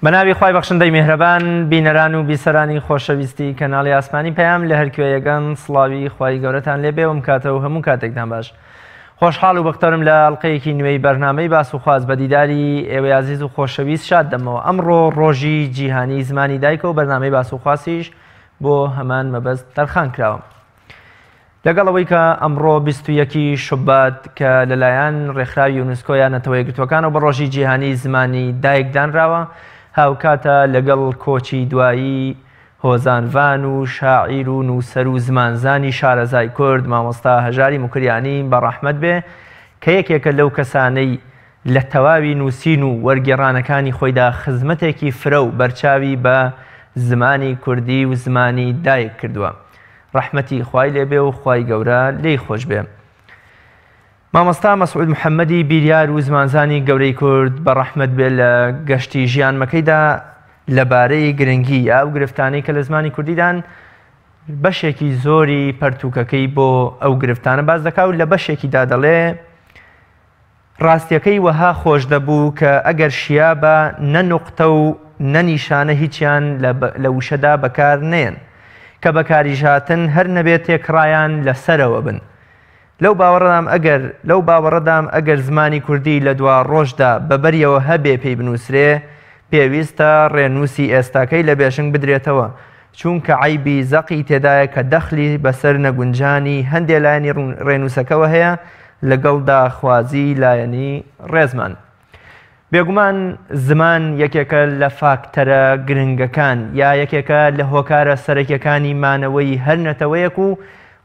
بەناوی خوای بەخشندەی میهرەبان بینەران و بیسەرانی خۆشەویستی کەناڵی ئاسمانی پەیام لە هەرکوێیەگەن سڵاوی خوای گەورەتان لێبێ و کاتەوە هەموو کاتێکتان باش. خۆشحاڵ و بەختەرم لە ئەڵقەیەکی نوێی بەرنامەی باس و خواز بە دیداری ئێوەی عزیز و خۆشەویست شاد دەمەوە. ئەمڕۆ ڕۆژی جیهانی زمانی دایکە و بەرنامەی باس و خواسیش بۆ هەمان مەبەست تەرخان کراوە. لەگەڵەوەی کە ئەمڕۆ 21 شوبات کە لەلایەن ڕێکخراوی یونسکۆ یانەتەوە یەکگرتووەکانەوە بە ڕۆژی جیهانی زمانی دایک دانراوە، هاوکاتە لەگەڵ کۆچی دوایی هۆزانڤان و شاعیر و نووسەر و زمانزانی شارەزای کورد مامۆستا هەژاری موکریانی بەڕەحمەت بێ کە یەکێکە لەو کەسانەی لە تەواوی نووسین و وەرگێڕانەکانی خۆیدا خزمەتێکی فرە و بەرچاوی بە زمانی کوردی و زمانی دایک کردووە. ڕەحمەتی خوای لێبێ و خوای گەورە لێی خۆش بێ. مامۆستا مەسعود محەممەدی بیریار و زمانزانی گەورەی کورد بەڕەحمەت بێ لە گەشتی ژیانمەکەیدا لەبارەی گرنگی یا گرفتانەی کە لە زمانی کوردیدان بەشێکی زۆری پەرتووکەکەی بۆ ئەو گرفتانە باز دەکا و لە بەشێکیدا دەڵێ ڕاستیەکەی وەها خۆش دەبوو کە ئەگەر شیا بە نەنوقتە و نەنیشانە هیچیان لە وشەدا بەکار نێن کە بەکاریش هاتن هەر نەبێت تێکڕایان لەسەرەوە بن. لەو باوەڕەدام ئەگەر زمانی کوردی لە دوا ڕۆژدا بەبەریەوە هەبێ پێی بنووسرێ پێویستە ڕێنووسی ئێستاکەی لە بێشنگ بدرێتەوە، چونکە عیبی زەقی تێدایە کە دەخلی بەسەر نەگونجانی هەندێ لایەنی ڕێنووسەکەوە هەیە لەگەڵ داخوازی لایەنی ڕێزمان. بێگومان زمان یەکێکە لە فاکتەرە گرنگەکان یا یەکێکە لە هۆکارە سەرەکیەکانی مانەوەی هەر نەتەوەیەک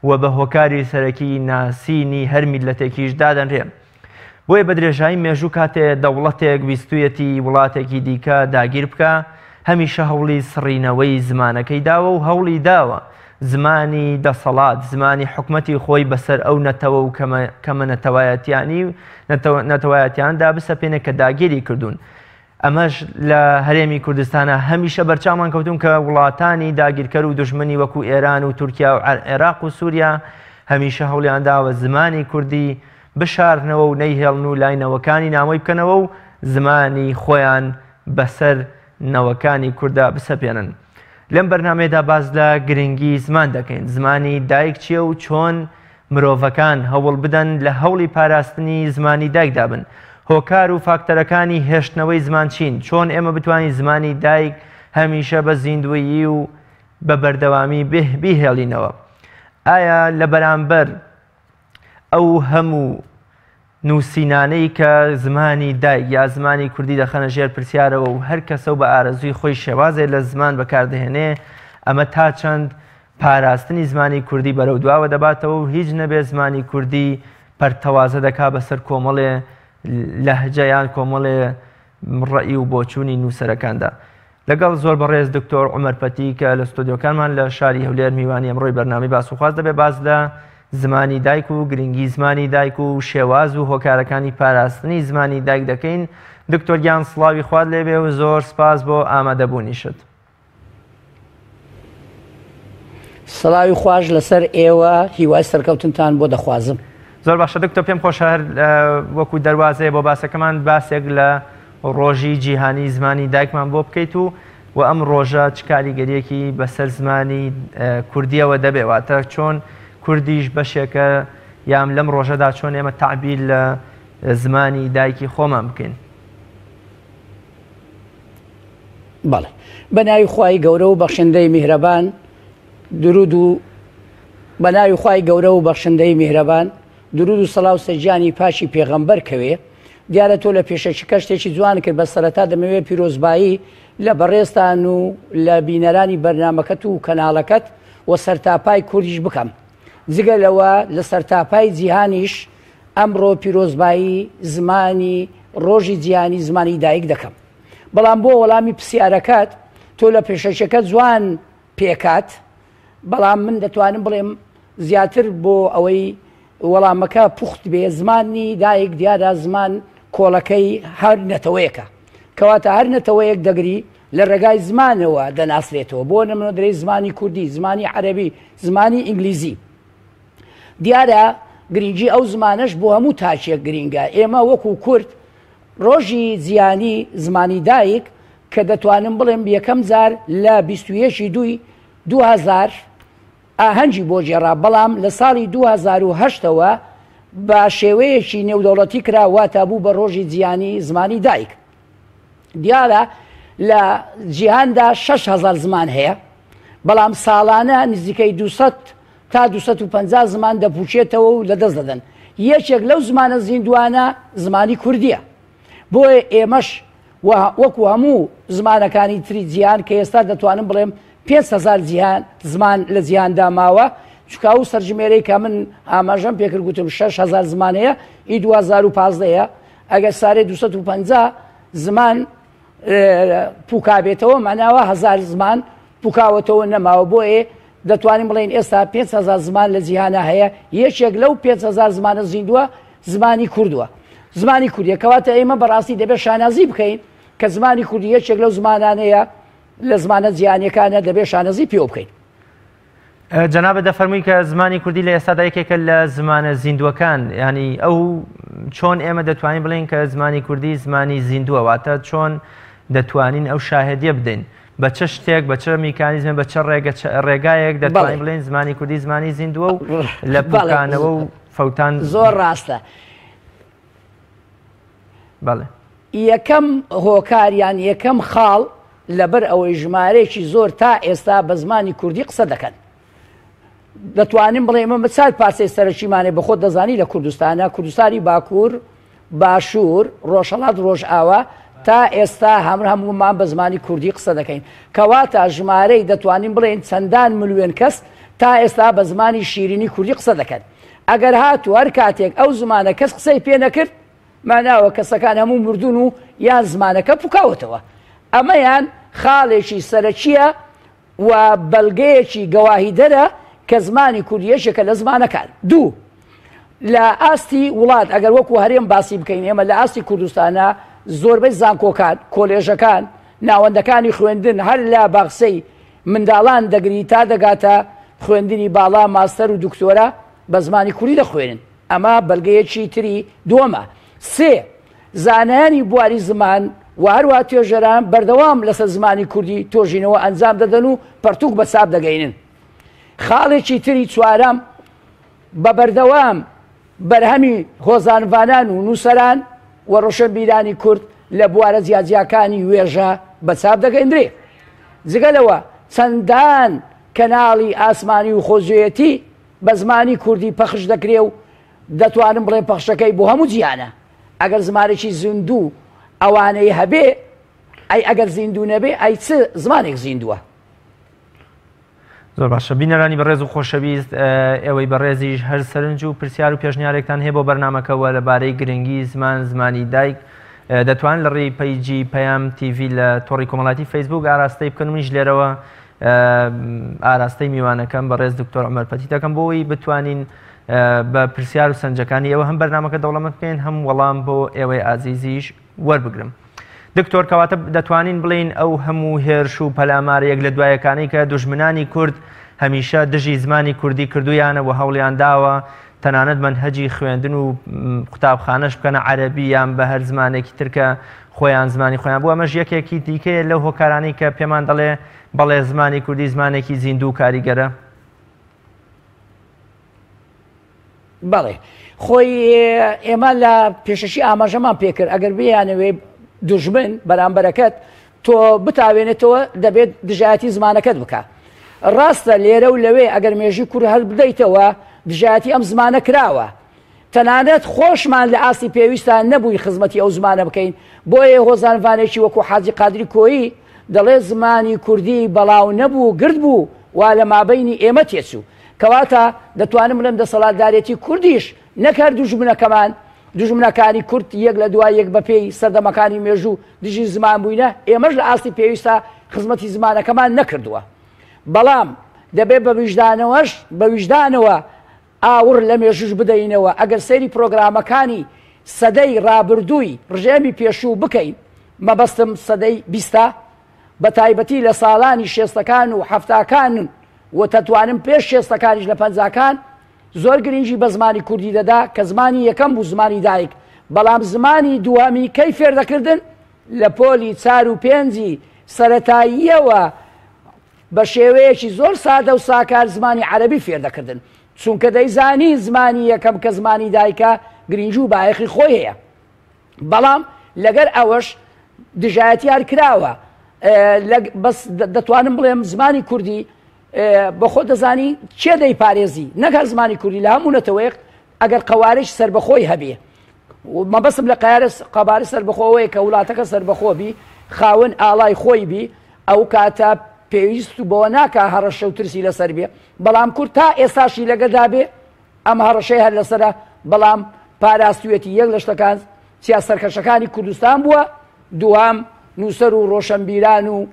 و بە هۆکاری سەرەکی ناسینی هەر میلەتێکیش دادەنرێ. بۆیە بە درێژایی مێژوو کاتێ دەوڵەتێک ویستویەتی وڵاتێکی دیکە داگیر بکە هەمیشە هەوڵی سڕینەوەی زمانەکەی داوە و هەوڵی داوە زمانی دەسەڵات زمانی حکومەتی خۆی بەسەر ئەو نەتەوە و کەمە نەتەوایەتیاندا بسەپێنێ کە داگیری کردوون. ئەمەش لە هەرێمی کوردستانە هەمیشە بەرچاومان کەوتون کە وڵاتانی داگیرکەر و دژمنی وەکو ئێران و تورکیا و عێراق و سووریا هەمیشە هەوڵیان داوە زمانی کوردی بشارنەوە و نەیهێڵن و لاینەوەکانی نامۆی بکەنەوە و زمانی خۆیان بەسەر نەوەکانی کووردا بسەپێنن. لەم بەرنامەیەدا باز لە گرنگی زمان دەکەین. زمانی دایک چییە و چۆن مرۆڤەکان هەوڵ بدەن لە هەوڵی پاراستنی زمانی دایکدا بن. هۆکار و فاکتەرەکانی هێشتنەوەی زمان چین؟ چۆن ئێمە بتوانین زمانی دایک هەمیشە بە زیندویی و بە بەردەوامی بیهێڵینەوە؟ ئایا لە بەرامبەر ئەو هەموو نووسینانەی کە زمانی دایک یا زمانی کوردی دەخەنە ژێر پرسیارەوە و هەر کەسە و بە ئارەزوی خۆی شێوازێ لە زمان بەکاردەهێنێ ئەمە تا چەند پاراستنی زمانی کوردی بەرەو دواوە دەباتەوە و هیچ نەبێت زمانی کوردی پەرتەوازە دەکا بەسەر کۆمەڵێ لەهجەیان کۆمەڵێ ڕەئی و بۆچوونی نووسەرەکاندا. لەگەڵ زۆر بەڕێز دکتۆر عومەر پەتی کە لە ستۆدیۆکانمان لە شاری هەولێر میوانی ئەمڕۆی بەرنامەی باس و خواز دەبێ باز لە زمانی دایک و گرنگی زمانی دایک و شێواز و هۆکارەکانی پاراستنی زمانی دایک دەکەین. دکتۆر گیان سڵاوی خوارد لێبێ و زۆر سپاس بۆ ئامادەبوونیشت. سڵاوی خوش لەسەر ئێوە هیوای سەرکەوتنتان بۆ دەخوازم. زۆر باشە دکتۆر، پێم خۆشە هەر وەکو دەواازەیە بۆ باسەکەمان باسێک لە ڕۆژی جیهانی زمانی دایکمان بۆ بکەیت و ئەم ڕۆژە چ کاریگەریەکی بەسەر زمانی کوردیەوە دەبێواتە چۆن کوردیش بەشێکە یام لەم ڕۆژەدا چۆن ئێمە تعبیر لە زمانی دایکی خۆمان بکەین. بەڵێ، بە ناوی خوای گەورە و بەخشندەی میهرەبان، درود و بە ناوی خوای گەورە و بەخشندەی میهرەبان، درود و سەڵاو سەرجیانی پاشی پێغەمبەر کەوێ. دیارە تۆ لە پێشەچکە شتێکی جوان کرد، بە سەرەتا دەمەوێت پیرۆزبایی لە بەڕێستان و لە بینەرانی بەرنامەکەت و کەناڵەکەت و سەرتاپای کوردیش بکەم. جگە لەوە لە سەرتاپای جیهانیش ئەمڕۆ پیرۆزبایی زمانی ڕۆژی جیهانی زمانی دایک دەکەم. بەڵام بۆ وەڵامی پرسیارەکەت تۆ لە پێشەچەکە جوان پێکات، بەڵام من دەتوانم بڵێم زیاتر بۆ ئەوەی وەڵامەکە پوخت بێ. زمانی دایک دیارە زمان کۆڵەکەی هەر نەتەوەیەکە، کەواتە هەر نەتەوەیەک دەگری لە ڕێگای زمانەوە دەناسرێتەوە. بۆ نمونە دەرێ زمانی کوردی، زمانی عەرەبی، زمانی ئینگلیزی. دیارە گرنگی ئەو زمانەش بۆ هەموو تاچێک گرینگە. ئێمە وەکو کورد ڕۆژی جیهانی زمانی دایک کە دەتوانم بڵێم یەکەم جار لە 21 دوی 2000 ئاهەنگی بۆ جێڕا، بەڵام لە ساڵی 2008ەوە بە شێوەیەکی نێودەوڵەتی کرا واتە بوو بە ڕۆژی جیهانی زمانی دایک. دیارە لە جیهاندا 6,000 زمان هەیە، بەڵام ساڵانە نزیکەی 200 تا 250 زمان دەپوچێتەوە و لەدەست دەدەن. یەکێک لەو زمانە زیندوانە زمانی کوردیە. بۆیە ئێمەش وەکو هەموو زمانەکانی تری جیهان کە ئێستا دەتوانم بڵێم 5,000 زمان لە جیهاندا ماوە، چکا و سەرژمێرەی کە من ئاماژەم پێکرد گوتم 6,000 زمانەیە، ئی 2015ەیە ئەگەر سارێ 250 زمان پوکابێتەوە معناوە 1000 زمان پوکاوەتەوە نەماوە. بۆیە دەتوانین بڵێن ئێستا 5,000 زمان لە جیهانە هەیە، یەکێک لەو 5,000 زمانە زیندووە زمانی کوردووە. زمانی کوردیە کەواتە ئێمە بەڕاستی دەبێت شانازی بکەین کە زمانی کوردی یەکێک لەو زمانانەیە لە زمانە جیهانیەکانە دەبێت شانازی پێ بکەین. جەنابە دەفەرمووی کە زمانی کوردی لە ئێستادا یەکێکە لە زمانە زیندوەکان، ینی ئەو چۆن ئێمە دەتوانین بڵین کە زمانی کوردی زمانی زیندووە، واتە چۆن دەتوانین ئەو شاهدیە بدەین بە چه شتێک بە چه میکانیزمە بە چه ڕێگایەک دەتوانین بڵێن زمانی کوردی زمانی زیندووە و لە پوکانەوە و فەوتان زۆر ڕاستە. بەڵێ یەکەم هۆکاریان یەکەم خاڵ لەبەر ئەوەی ژمارەیەکی زۆر تا ئێستا بە زمانی کوردی قسە دەکەن. دەتوانین بڵێ ئێمە بەچار پارچەی سەرەکیمانێ بە خۆت دەزانی لە کوردستانە، کوردستانی باکوور، باشوور، ڕۆژهەڵات، ڕۆژئاوا تا ئێستا هەمومان بە زمانی کوردی قسە دەکەین. کەواتە ژمارەی دەتوانین بڵێن چەندان ملیۆن کەس تا ئێستا بە زمانی شیرینی کوردی قسە دەکەن. ئەگەر هاتووە هەر کاتێک ئەو زمانە کەس قسەی پێ نەکرد ماناوە کەسەکان هەموو مردون و یان زمانەکە پوکاوەتەوە. ئەمەیان خاڵێکی سەرەکیە و بەڵگەیەکی گەواهی دەرە کە زمانی کوردیەشێکە لە زمانەکان. دوو، لە ئاستی وڵات ئەگەر وەکو هەرێم باسی بکەین ئێمە لە ئاستی کوردستانە زۆربەی زانکۆکان، کۆلێژەکان، ناوەندەکانی خوێندن هەر لە باخسەی منداڵان دەگری تا دەگاتە خوێندنی باڵا ماستەر و دکتۆرە بە زمانی کوردی دەخوێنن. ئەمە بەڵگەیەکی تری دووەمە. سێ، زانایانی بواری زمان و هەروە توێژەران بەردەوام لەسەر زمانی کوردی تۆژینەوە ئەنجام دەدەن و پەرتوک بە چاپ دەگەینن. خاڵێکی تری چوارەم، بە بەردەوام بەرهەمی هۆزانوانان و نووسەران و ڕۆشنبیرانی کورد لە بوارە جیاجیاکانی وێژە بە چاپ دەگەیندرێ. جگەلەوە چەندان کەناڵی ئاسمانی و خۆزیەتی بە زمانی کوردی پەخش دەکرێ و دەتوانم بڵێن پەخشەکەی بۆ هەموو جیهانە. ئەگەر زمانێکی زیندوو ئەوانەی هەبێ ئەی ئەگەر زیندوو نەبێ ئەی چ زمانێک زیندووە. زۆر باشە بینەرانی بەڕێز و خۆشەویست، ئێوەی بەڕێزیش هەر سەرنج و پرسیار و پێشنیارێکتان هەیە بۆ بەرنامەکەەوە لەبارەی گرنگی زمانی دایک دەتوان لە ڕێی پەیجی پەیام تیڤ لە تۆڕی کۆمەڵاتی فەیسبوک ئاراستەی بکەن. منیش لێرەوە ئاراستەی میوانەکەم بەڕێز دکتۆر عومەر پەتی دەکەم بۆەوەی بتوانین بە پرسیار و سەنجەکانی ئێوە هەم بەرنامەکە دەوڵەمەند بکەین هەم وەڵام بۆ ئێوەی ئازیزیش وەربگرم. دکتۆر کەواتە دەتوانین بڵین ئەو هەموو هێرش و پەلامارەیەک لە دوایەکانی کە دوژمنانی کورد هەمیشە دژی زمانی کوردی کردویانە و هەوڵیان داوە تەنانەت منهەجی خوێندن و قوتابخانەش بکەنە عەرەبی یان بە هەر زمانێکی ترکە خۆیان زمانی خۆیان بوو. ئەمەش یەکێکی دیکەیە لەو هۆکارانی کە پێمان دەڵێ بەڵێ زمانی کوردی زمانێکی زیندوو کاریگەرە. بەڵێ خۆی ئێمە لە پێشەشی ئاماژەمان پێکرد ئەگەر بیانەوێ دوژمن بەرامبەرەکەت تۆ بتاوێنێتەوە دەبێت دژایەتی زمانەکەت بکە. ڕاستە لێرە و لەوێ ئەگەر مێژی کوور هەر بدەیتەوە دژایەتی ئەم زمانە کراوە. تەنانەت خۆشمان لە ئاستی پێویستان نەبووی خزمەتی ئەو زمانە بکەین. بۆیە هۆزانوانێکی وەکو حاجی قادری کۆیی دەڵێ زمانی کوردی بەڵاو نەبوو گرد بوو وا لە مابەینی ئێمە تێچوو. کەواتە دەتوانم لەم دەسەڵاتدارێتی کوردیش نەکار دوژمنەکەمان دوژمنەکانی کورد یەک لە دوای یەک بەپێی سەردەمەکانی مێژوو دژی زمان بووینە ئێمەش لە ئاستی پێویستە خزمەتی زمانەکەمان نەکردووە. بەڵام دەبێت بە ویژدانەوە ئاور لە مێژوش بدەینەوە. ئەگەر سەیری پرۆگرامەکانی سەدەی ڕابردووی ڕژێمی پێشوو بکەین مەبەستم سەدەی 20 بە تایبەتی لە ساڵانی شێستەکان و هەفتاکان و تەتوانم پێش شێستەکانیش لە پەنجاکان زۆر گرنگی بە زمانی کوردی دەدا کە زمانی یەکەم بوو زمانی دایک. بەڵام زمانی دووەمی کەی فێر دەکردن لە پۆلی 4 و 5 سەرەتاییەوە بە شێوەیەکی زۆر سادە و ساکار زمانی عەرەبی فێر دەکردن، چونکە دەیزانی زمانی یەکەم کە زمانی دایکە گرنگی و بایەخی خۆی هەیە. بەڵام لەگەر ئەوەش دژایەتیان کراوە. بەس دەتوانم بڵێم زمانی کوردی بەخۆ دەزانی چێ دەیپارێزی، نەکە زمانی کوردی لە هەموو نەتەوەیەک ئەگەر قەوارش سربەخۆی هەبێ. مەبەستم لە قەبارە سربەخۆوەیە کە وڵاتەکە سربەخۆبی خاوەن ئاڵای خۆی بی، ئەو کاتە پێویست و بۆ ناکە هەڕەشە و ترسی لەسەر بێ. بەڵام کورد تا ئێستاشی لەگەدا بێ ئەم هەڕەشەی هەر لەسرە، بەڵام پاراستوێتی یەک لە شتەکان سیاسەرکەشەکانی کوردستان بووە، دوام نووسەر و ڕۆشنبیران و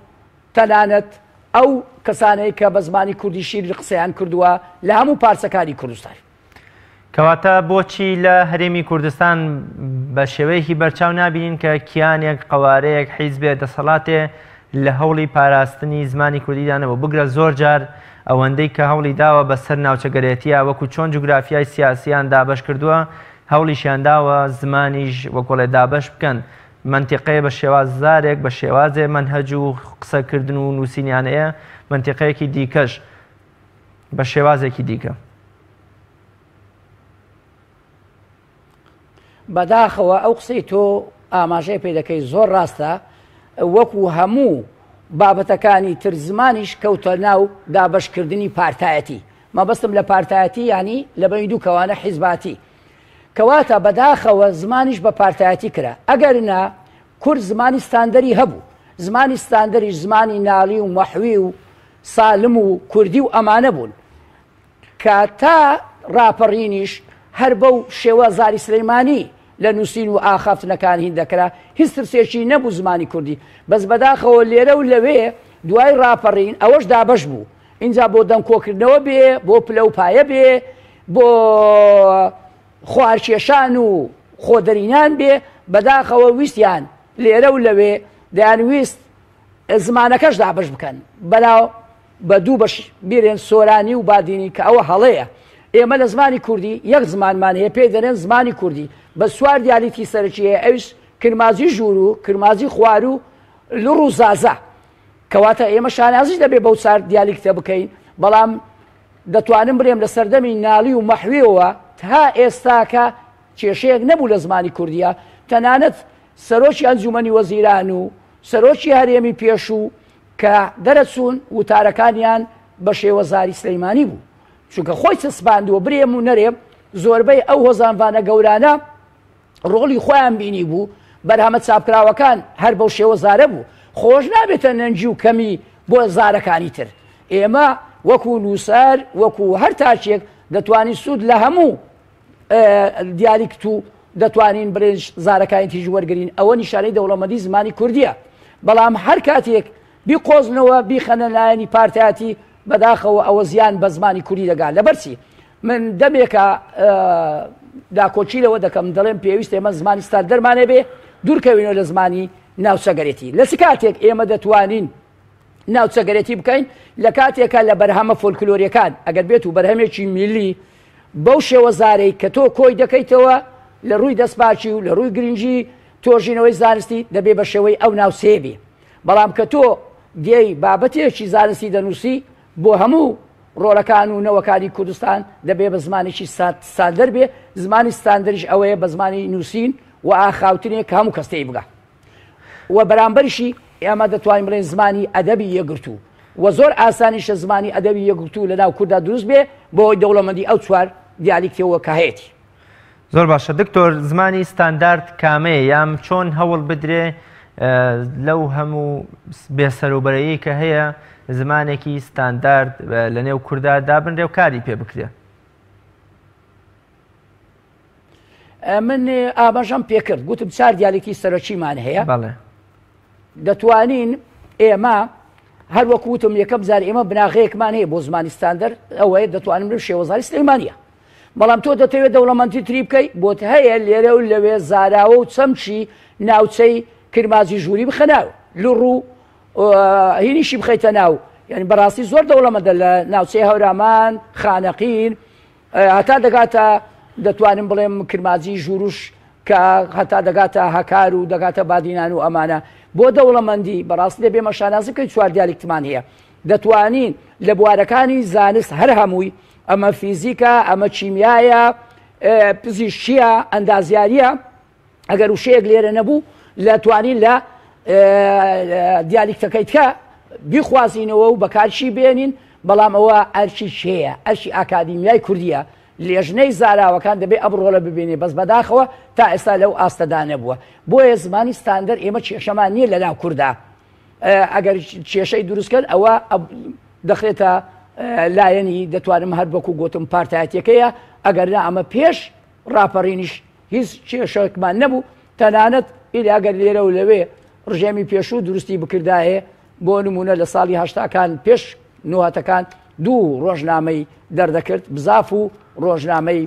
تەنانەت ئەو کەسانەی کە بە زمانی کوردی شیر قسەیان کردووە لە هەموو پارچەکانی کوردستان. کەواتە بۆچی لە هەرێمی کوردستان بە شێوەیەکی بەرچاو نابینین کە کیانێک قەوارەیەک حیزبێ دەسەڵاتێ لە هەوڵی پاراستنی زمانی کوردیدانەوە بگرە زۆر جار ئەوەندەی کە هەوڵی داوە بەسەر ناوچەگەرێتیە وەکو چۆن جوگرافیای سیاسیان دابەش کردووە، هەوڵیشیان داوە زمانیش وەکۆڵێ دابەش بکەن، منتیقەیە بە شێوازارێک بە شێوازێ منهەج و قسەکردن و نووسینیانەیە، منتیقەیەکی دیکەش بە شێوازێکی دیکە. بەداخەوە ئەو قسەی تۆ ئاماژەی پێ دەکەی زۆر ڕاستە، وەکو هەموو بابەتەکانی تر زمانیش کەوتە ناو دابەشکردنی پارتایەتی. مەبەستم لە پارتایەتی ینی لە بەین دوو کەوانە حیزباتی، کەواتە بەداخەوە زمانیش بە پارتایەتی کرا. ئەگەر نا کورد زمانی ستاندەری هەبوو، زمانی ستاندەریش زمانی ناڵی و مەحوی و سالم و کوردی و ئەمانە بوون کە تا ڕاپەڕینیش هەر بەو شێوە زاری سلەیمانی لە نووسین و ئاخافتنەکان هین دەکرا، هیچ ترسێکی نەبوو زمانی کوردی. بەس بەداخەوە لێرە و لەوێ دوای ڕاپەڕین ئەوەش دابەش بوو، اینجا بۆ دەمکۆکردنەوە بێ، بۆ پلە و پایە بێ، بۆ خوارکێشان و خۆدەرینان بێ. بەداخەوە ویستیان لێرە و لەوێ دەیانویست زمانەکەش دابەش بکەن بەناو بە دوو بەش بیرێن سۆرانی و بادینی کە ئەوە هەڵەیە. ئێمە لە زمانی کوردی یەک زمانمان هەیە پێی دەنێن زمانی کوردی، بە سوار دیالیتی سەرەکیەیە ئەوش کرمازی ژوور و کرمازی خوار و لڕ و زازە، کەواتە ئێمە شانازیش دەبێ بەو چار دیالکتە بکەین. بەڵام دەتوانم بڕێم لە سەردەمی ناڵی و مەحوێەوە تا ئێستاکە کێشەیەک نەبوو لە زمانی کوردیە، تەنانەت سەرۆکی ئەنجومەنی وەزیران و سەرۆکی هەرێمی پێشوو کە دەرەچوون وتارەکانیان بە شێوە زاری سلەیمانی بوو، چونکە خۆی چەسباندووە. برێم و نەرێم زۆربەی ئەو هۆزانوانە گەورانە ڕۆڵی خۆیان بینی بوو، بەرهەمە چاپکراوەکان هەر بەو شێوە زارە بوو. خۆش نابێتە نەنجی و کەمی بۆ زارەکانی تر. ئێمە وەکو نووسەر وەکو هەر تاچێک دەتوانین سوود لە هەموو دیالکت و دەتوانین برنج زارەکانی تیژ وەرگین. ئەوە نیشانەی دەوڵەمەندی زمانی کوردیە. بەڵام هەر کاتێک بیقۆزنەوە بیخەنە لایەنی پارتایەتی بەداخەوە ئەوە زیان بە زمانی کوردی دەگات. لەبەرچی من دەمێکە داکۆچیلەوە دەکەم دەڵێم پێویست ئێمە زمانی ستار دەرمانێ بێ دوورکەوینەوە لە زمانی ناوچەگەرێتی. لە چ کاتێک ئێمە دەتوانین ناوچەگەرێتی بکەین؟ لە کاتێکە لە بەرهەمە فۆلکلۆریەکان ئەگەر بێت و بەرهەمێکی میلی بەو شێوە زارەی کە تۆ کۆی دەکەیتەوە لە ڕووی دەستپاچی و لە ڕووی گرنگی تۆژینەوەی زانستی دەبێ بە شێوەی ئەو ناوسێ بێ. بەڵام کە تۆ دیێی بابەتێکی زانستی دەنووسی بۆ هەموو ڕۆڵەکان و نەوەکانی کوردستان دەبێ بە زمانێکی ستاندەر بێ. زمانی ستاندەریش ئەوەیە بە زمانی نووسین و ئاخاوتنێک کە هەموو کەستەی بگە. و بەرامبەریشی ئێمە دەتوانین بڵێن زمانی ئەدەبی یەکگرتوو و زۆر ئاسانیشە زمانی ئەدەبی یەکگرتوو لە ناو کووردا دروست بێ بۆ دەوڵەمەندی ئەو چوار دیالکتەوە کە هەیەی. زۆر باشە دکتۆر، زمانی ستاندارد کامەیە یام چۆن هەوڵ بدرێ لەو هەموو بێسەروبەرەیی کە هەیە زمانێکی ستاندارد لە نێو کووردا دابنرێ و کاری پێ بکرێ؟ من ئاماژەم پێکرد، گوتم چار دیالکتی سەرۆکیمان هەیە. بەڵێ دەتوانین ئێمە هەر وەکو وتم یەکەم جار ئێمە بناغەیەکمان هەیە بۆ زمانی ستاندەر، ئەوەیە دەتوانین بڵێم شێوەزاری سلەیمانیە. بەڵام تۆ دەتەوێت دەوڵەمەندی تری بکەی بۆت هەیە لێرە و لەوێ زاراوە و چەمچی ناوچەی کرمازی ژووری بخەناو لڕ و هینیشی بخەیتە ناو. یعنی بەڕاستی زۆر دەوڵەمەندە لە ناوچەی هەورامان خانەقین هەتا دەگاتە دەتوانم بڵێم کرمازی ژووروش کە هەتا دەگاتە هەکار و دەگاتە بادینان و ئەمانە بۆ دەوڵەمەندی بەڕاستی دەبێ مەشانازی بکەین چوار دیالکتمان هەیە دەتوانین لە بوارەکانی زانست هەر هەمووی ئەمە فیزیکە ئەمە چیمیایە پزیشکیە ئەندازیاریە ئەگەر وشەیەک لێرە نەبوو لە توانین لە دیالکتەکەیتکە بیخوازینەوە و بەکارشی بێنین بەڵام ئەوە ئەرشی شەیە ئەرشی ئاکادیمیای کوردیە لێژنەی زاراوەکان دەبێت ئەبڕۆڵە ببینێ بەس بەداخەوە تا ئێستا لەو ئاستەدا نەبووە بۆیە زمانی ستاندەر ئێمە کێشەمان نییە لەناو کووردا ئەگەر کێشەی دروستکەن ئەوە دەخرێتە لایەنی دەتوانم هەر بەکو گوتم پارتایەتەکەیە ئەگەر نا ئەمە پێش ڕاپەڕینیش هیچ کێشەکمان نەبوو تەنانەت ئیلاگەر لێرە و لەوێ ڕژێمی پێشوو دروستی بکردایە بۆ نمونە لە ساڵی هەشتاکان پێش نوهاتەکان دوو ڕۆژنامەی دەردەکرد بزاف و ڕۆژنامەی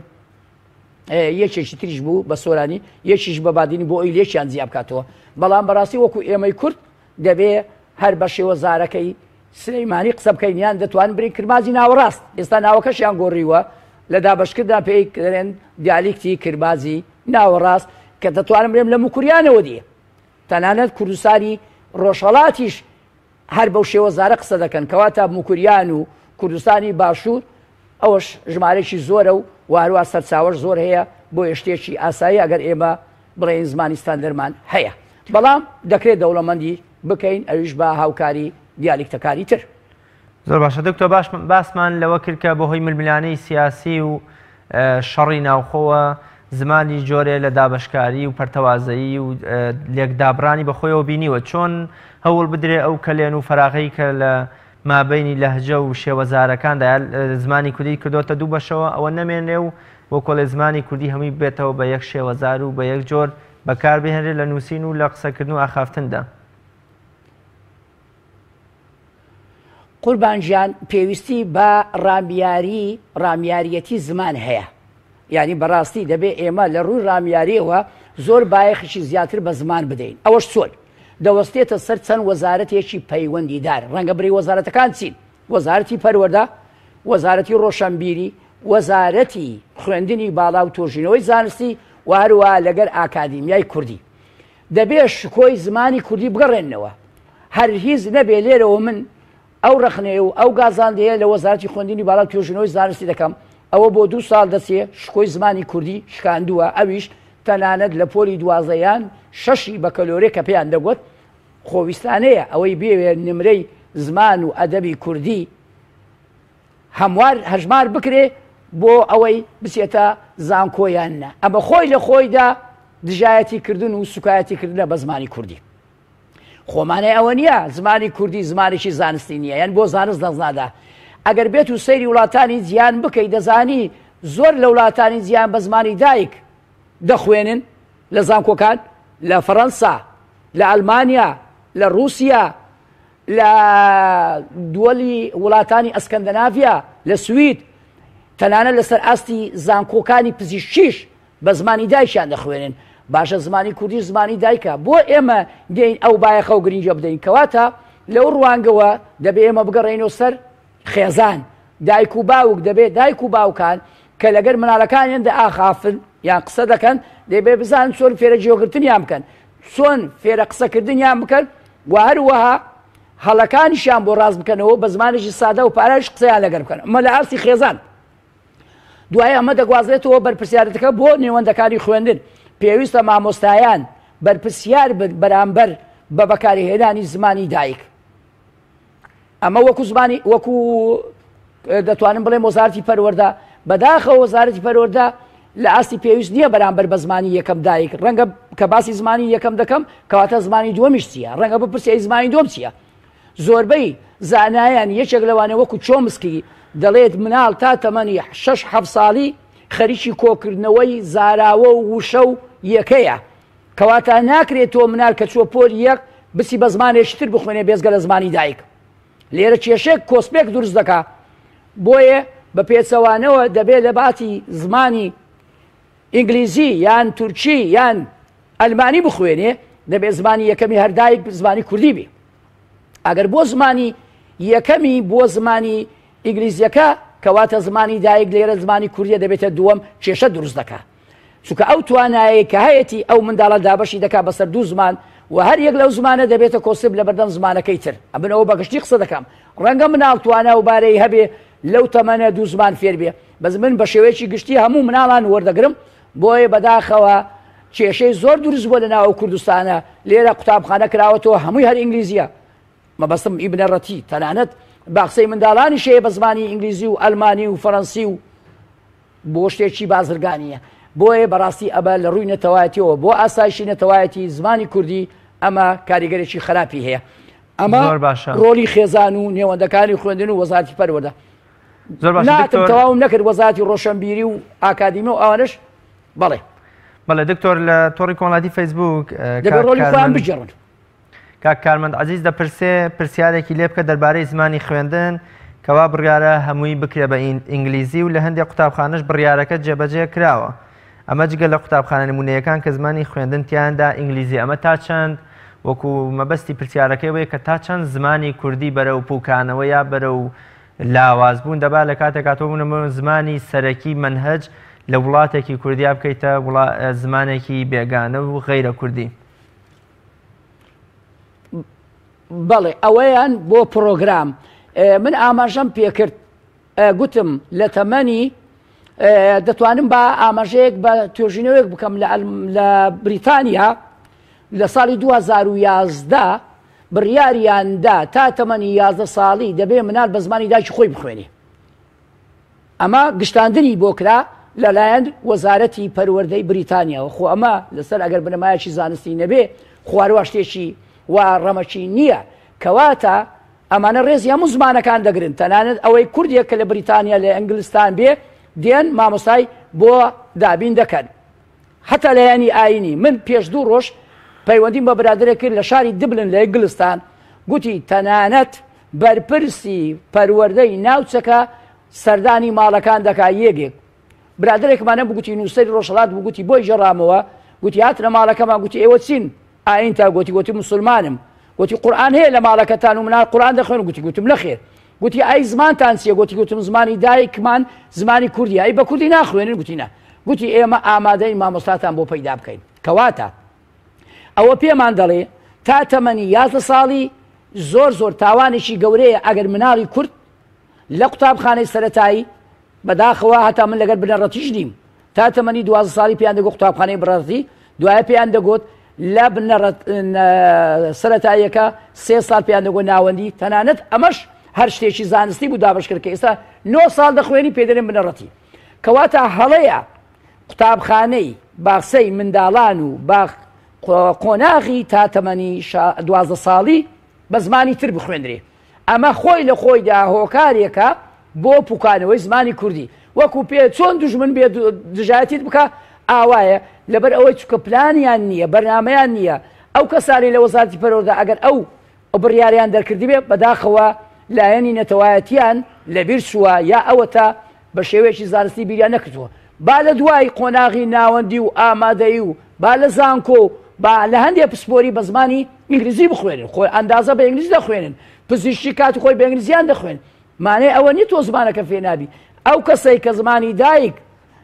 یەکێکی تریش بوو بە سۆرانی یەکیش بە بادینی بۆ ئەوی لێکیان زیاب بکاتەوە بەڵام بەڕاستی وەکو ئێمەی کورد دەبێ هەر بە شێوە زارەکەی سلەیمانی قسە بکەینیان دەتوان بری کرمازی ناوەڕاست ئێستا ناوەکەشیان گۆڕیوە لە دابشکردا پێی دەڵێن دیالکتی کرمازی ناوەڕاست کە دەتوانم بێم لە موکوریانەوە دیە تەنانەت کوردستانی ڕۆژهەڵاتیش هەر بەو شێوە زارە قسە دەکەن کەواتە موکوریان و کوردستانی باشوور ئەوەش ژمارەی زۆرە و وارووا سەرچاوەش زۆر هەیە بۆ شتێکی ئاسایی ئەگەر ئێمە بڵێن زمانی ستاندەرمان هەیە بەڵام دەکرێت دەوڵەمەندی بکەین ئەویش بە هاوکاری دیالکتەکانی تر زۆر باشە دکتۆر باسمان لەوە کرد کە بەهۆی ململانەی سیاسی و شەڕی ناوخۆوە زمانی جۆرێ لە دابشکاری و پەرتەوازایی و لێکدابرانی بەخۆیەوە بینیوە چۆن هەوڵ بدرێ ئەو کەلێن و فەراغی کە لە مابینی لەهجە و شێوەزارەکاندا زمانی کوردی کردۆتە دوو بەشەوە ئەوە نەمێنێ و بۆ کۆڵێ زمانی کوردی هەمووی بێتەوە بە یەک شێوەزار و بە یەک جۆر بەکاربهێنرێ لە نووسین و لە قسەکردن و ئاخافتندا قوربانجان پێویستی بە ڕامیاریەتی زمان هەیە یعنی بەڕاستی دەبێت ئێمە لە ڕووی ڕامیاریەوە زۆر بایەخشی زیاتر بە زمان بدەین ئەوەش چۆن دەوەستێتە سەر چەند وەزارەتێکی پەیوەندیدار ڕەنگە بڕی وەزارەتەکان چین وەزارەتی پەروەردە وەزارەتی ڕۆشنبیری وەزارەتی خوێندنی باڵا و تۆژینەوەی زانستی و هەروە لەگەر ئاکادیمیای کوردی دەبێت شکۆی زمانی کوردی بگەڕێنەوە هەر هیچ نەبێ لێرەوە من ئەو ڕخنێ و ئەو گازاندەیە لە وەزارەتی خوێندنی باڵا و تۆژینەوەی زانستی دەکەم ئەوە بۆ 2 ساڵ دەچێ شکۆی زمانی کوردی شکاندووە ئەویش تەنانەت لە پۆلی دوازەیان شەشی بە کەلۆرێ کە پێیان دەگوت خۆویستانەیە ئەوەی بێوێ نمرەی زمان و ئەدەبی کوردی هەموار هەژمار بکرێ بۆ ئەوەی بچێتە زانکۆیانە ئەمە خۆی لە خۆیدا دژایەتی کردن و سوکایەتیکردنە بە زمانی کوردی خۆمانەی ئەوە نییە زمانی کوردی زمانێکی زانستی نییە یان بۆ زانست دەزنادا ئەگەر بێت و سەیری وڵاتانی جیان بکەیت دەزانی زۆر لە وڵاتانی جیان بە زمانی دایک دەخوێنن لە زانکۆکان لە فەڕەنسا لە ئەلمانیا لە رووسیا لە دووەلی وڵاتانی ئەسکەندەناڤیا لە سوید تەنانە لەسەر ئاستی زانکۆکانی پزیشکیش بە زمانی دایکیان دەخوێنن باشە زمانی کوردی زمانی دایکە بۆ ئێمە دێین ئەو بایەخە و گرنگە بدەین کەواتە لەو ڕوانگەوە دەبێ ئێمە بگەڕێنەوە سەر خێزان دایک و باوک دەبێت دایک و باوکان کە لەگەر مناڵەکانیاندا ئاخافن یان قسە دەکەن دەبێ بزانن چۆن فێرە جێگرتنیان بکەن چۆن فێرە قسەکردنیان بکەن و هەروەها هەڵەکانیشیان بۆ ڕاست بکەنەوە بە زمانێکی سادە و پارەش قسەیان لەگەر بکەن ئەمە لە ئاستی خێزان دوایە ئەمە دەگوازرێتەوە بەرپرسیارەتەکە بۆ نێوەندەکانی خوێندن پێویستە مامۆستایان بەرپرسیار بەرامبەر بە بەکارهێنانی زمانی دایک ئەمە وەکو زمانی وەکو دەتوانم بڵێم وەزارەتی پەروەردە بەداخەوە وەزارەتی پەروەردە لە ئاستی پێویست نییە بەرامبەر بە زمانی یەکەم دایک ڕەنگە کە باسی زمانی یەکەم دەکەم کەواتە زمانی دووەمیش چییە ڕەنگە بپرسی زمانی دۆم چییە زۆربەی زانایان یەکێک لەوانە وەکو چۆمسکی دەڵێت مناڵ تا تەمەنی 6-7 ساڵی خەریکی کۆکردنەوەی زاراوە و وشە و یەکەیە کەواتە ناکرێت تۆ منال کە چوە پۆلی یەک بچی بە زمانێکتر بخوێنێ بێزگە لە زمانی دایک لێرە کێشێک کۆسپێک دروست دەکا بۆیە بە پێچەوانەوە دەبێت لە باتی زمانی ئینگلیزی یان تورکی یان ئەلمانی بخوێنێ دەبێت زمانی یەکەمی هەردایک زمانی کوردی بێ ئەگەر بۆ زمانی یەکەمی بۆ زمانی ئینگلیزیەکە کەواتە زمانی دایک لێرە زمانی کوردیە دەبێتە دووەم کێشە دروست دەکات چونکە ئەو توانایە کە هەیەی ئەو منداڵە دابەشی دەکات بەسەر دوو زمان و هەر یەک لەو زمانە دەبێتە کۆسب لە بەردەم زمانەکەی تر ئەبنەوە بەگشتی قسە دەکەم ڕەنگە مناڵ توانە و بارەی هەبێ لەو تەمەنە دوو زمان فێر بێ بەس من بە شێوەیەکی گشتی هەموو مناڵان وەردەگرم بۆیە بەداخەوە کێشەی زۆر دروست بۆ لە ناو کوردستانە لێرە قوتابخانە کراوەتەوە هەمووی هەر ئینگلیزیە مەبەستم ئیبنە ڕەتی تەنانەت باخسەی منداڵانی شەیە بە زمانی ئینگلیزی و ئەلمانی و فەڕەنسی و بۆ شتێکی بازرگانیە بۆیە بەڕاستی ئەبە لە ڕووی نەتەوایەتیەوە بۆ ئاسایشی نەتەوایەتی زمانی کوردی ئەمە کاریگەرێکی خراپی هەیە ئەمە ڕۆلی خێزان و نێوەندەکانی خوێندن و وەزارەتی پەروەردە ناتم تەواوم نەکرد وەزارەتی ڕۆشنبیری و ئاکادیمی و ئەوانش بەڵێ بەڵێ دکتۆر لە تۆڕی کۆمەڵایەتی فەیسبوک دەبێت ڕۆلی خۆیان بجێڕن کاک کارمەند عەزیز دەپرسێ پرسیارێکی لێ بکە دەربارەی زمانی خوێندن کەوا بڕیارە هەمووی بکرێ بە ئینگلیزی و لە هەندێک قوتابخانەش بڕیارەکە جێبەجێ کراوە ئەمە جگە لە قوتابخانە نمونەیەکان کە زمانی خوێندن تیاندا ئینگلیزی ئەمە تا چەند وەکو مەبەستی پرسیارەکەی وەیە کە تا چەند زمانی کوردی بەرەو پوکانەوە یا بەرەو لاوازبوون دەبا لە کاتێک هاتووبوونەوە زمانی سەرەکی منهەج لە وڵاتێکی کوردیا بکەیتە زمانێکی بێگانە و غەیرە کوردی بەڵێ ئەوەیان بۆ پرۆگرام من ئاماژەم پێکرد گوتم لە تەمەنی دەتوانم بە ئاماژەیەک بە توێژینەوەیەک بکەم لە بریتانیا لە ساڵی 2011 بڕیاریاندا تا تەمەنی 11 ساڵی دەبێ منال بە زمانی دایکی خۆی بخوێنێ ئەمە گشتاندنی بۆ کرا لەلایەن وەزارەتی پەروەردەی بریتانیاوە خۆ ئەمە لەسەر ئەگەر بنەمایەکی زانستی نەبێ خواروە شتێکی وا ڕەمەچی نییە کەواتە ئەمانە ڕێزی هەموو زمانەکان دەگرن تەنانەت ئەوەی کوردێک کە لە بریتانیا لە ئەنگلستان بێ دێن مامۆستای بۆ دابین دەکەن حتا لەیانی ئاینی من پێش 2 ڕۆژ پەیوەندیم بە برادرێک کرد لە شاری دبلن لە ئینگلستان گوتی تەنانەت بەرپرسی پەروەردەی ناوچەکە سەردانی ماڵەکان دەکا یەکێک برادرێکمانە بگوتی نووسەری ڕۆژهەڵات بگوتی بۆی ژەڕامەوە گوتی هاتنە ماڵەکەمان گوتی ئێوە چین ئاین تا گوتی مسلمانم گوتی قورئان هەیە لە ماڵەکەتان و منال قورئان دەخوێن گوتم نەخێر گوتی ئای زمانتان چییە گوتم زمانی دایکمان زمانی کوردی ئای بە کوردی ناخوێنن گوتی نە گوتی ئێمە ئامادەی مامۆستاتان بۆ پەیدا بکەین کەواتە ئەوە پێمان دەڵێ تا تەمەنی 11 ساڵی زۆر تاوانێکی گەورەیە ئەگەر مناڵی کورد لە قوتابخانەی سەرەتایی بەداخەوە هەتا من لەگەر بنەڕەتیش نیم تا تەمەنی 12 ساڵی پێیان دەگوت قوتابخانەی بنەڕەتی دوایە پێیان دەگوت لە سەرەتاییەکە 3 ساڵ پێیان دەگوت ناوەندی تەنانەت ئەمەش هەر شتێکی زانستی بوو دابشکرد کە ئێستا 9 ساڵ دەخوێنی پێدەرێن بنەڕەتی کەواتە هەڵەیە قوتابخانەی باخسەی منداڵان و قۆناغی تا تەمەنی 12 ساڵی بە زمانی تر بخوێنرێ ئەمە خۆی لە خۆیدا هۆکارێکە بۆ پوکانەوەی زمانی کوردی وەکو پێ چۆن دوژمن بێ دژایەتیت بکە ئاوایە لەبەر ئەوەی چکە پلانیان نییە بەرنامەیان نییە ئەو کەسانی لە وەزارەتی پەروەردە ئەگەر ئەو بڕیاریان دەرکردی بێ بەداخەوە لایەنی نەتەوایەتیان لەبیر چووە یا ئەوە تا بە شێوەیەکی زانستی بیریان نەکردووە با لە دوای قۆناغی ناوەندی و ئامادەیی و با لە زانکۆ با لە هەندێک پسپۆری بە زمانی ئینگلیزی بخوێنن خۆی ئەندازە بە ئینگلیزی دەخوێنن پزیشکی کاتی خۆی بە ئینگلیزیان دەخوێن مانەی ئەوە نیە تۆ زمانەکە فێنابی ئەو کەسەی کە زمانی دایک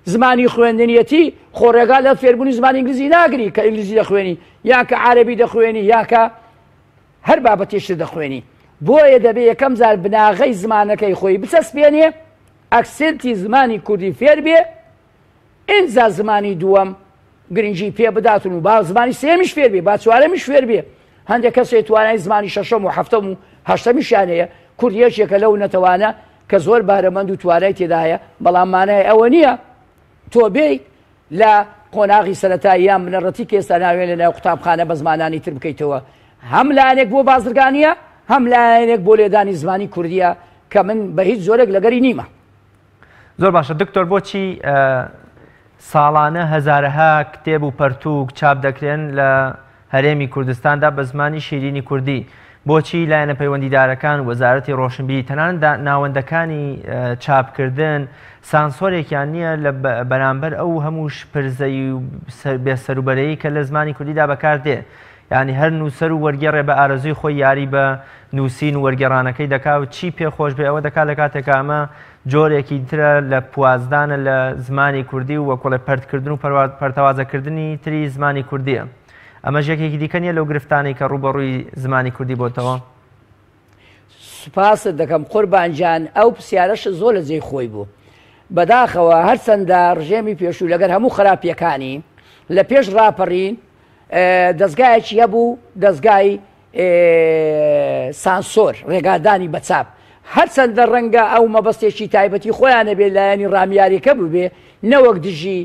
زمانی خوێندنیەتی خۆڕێگا لە فێربوونی زمانی ئینگلیزی ناگری کە ئینگلیزی دەخوێنی یا کە عەرەبی دەخوێنی یا کە هەر بابەتێشتر دەخوێنی بۆیە دەبێت یەکەم زار بناغەی زمانەکەی خۆی بچەسپێنێ ئەکسنتی زمانی کوردی فێر بێ ئینجا زمانی دووەم گرنگی پێ بداتون و با زمانی سێمیش فێر بێ با چوارەمیش فێر بێ هەندێک کەسێک توانای زمانی شەشەم و هەفتەم و هەشتەمیشیان هەیە کوردیەکێکە لەو نەتەوانە کە زۆر بارەمەند و توانای تێدایە بەڵام مانای ئەوە نییە تۆ بێی لە قۆناغی سەرەتایی یان بنەڕەتی کە ئێستا ناوێن لە ناو قوتابخانە بە زمانانی تر بکەیتەوە هەم لایەنێک بۆ بازرگانیە هەم لایەنێک بۆ لێدانی زمانی کوردیە کە من بە هیچ زۆرێک لەگەری نیمە زۆر باشە دکتۆر بۆچی ساڵانە هەزارەها کتێب و پەرتووک چاپ دەکرێن لە هەرێمی کوردستاندا بە زمانی شیرینی کوردی بۆچی لایەنە پەیوەندیدارەکان وەزارەتی ڕۆشنبیری تەنانەت ناوەندەکانی چاپکردن سانسۆرێکیان نییە لە بەرامبەر ئەو هەموو پرزەی و بێسەروبەرەیی کە لە زمانی کوردیدا بەکاردێ یعنی هەر نووسەر و وەرگێڕێ بە ئارەزوی خۆی یاری بە نووسین و وەرگێڕانەکەی دەکا و چی پێخۆش بێ ئەوە دەکات لە کاتێکە ئەمە جۆرێکی ترە لە پوازدانە لە زمانی کوردی و وەکوڵێ پەرتکردن و پەرتەوازەکردنی تری زمانی کوردیە. ئەمە ژێکێکی دیکە نیە لەو گرفتانەی کە ڕوبەڕووی زمانی کوردی بۆتەوە. سوپاست دەکەم قوربانجان، ئەو پرسیارەش زۆر لە جێی خۆی بوو. بەداخەوە هەرچەندە ڕژێمی پێشوو لەگەر هەموو خراپیەکانی لە پێش ڕاپەڕین دەستگایەکی هەبوو، دەستگای سانسۆر ڕێگادانی بەچاپ. هەرچەندە ڕەنگە ئەو مەبەستێکی تایبەتی خۆیانە بێ لایەنی ڕامیاریەکە ببێ، نەوەک دژی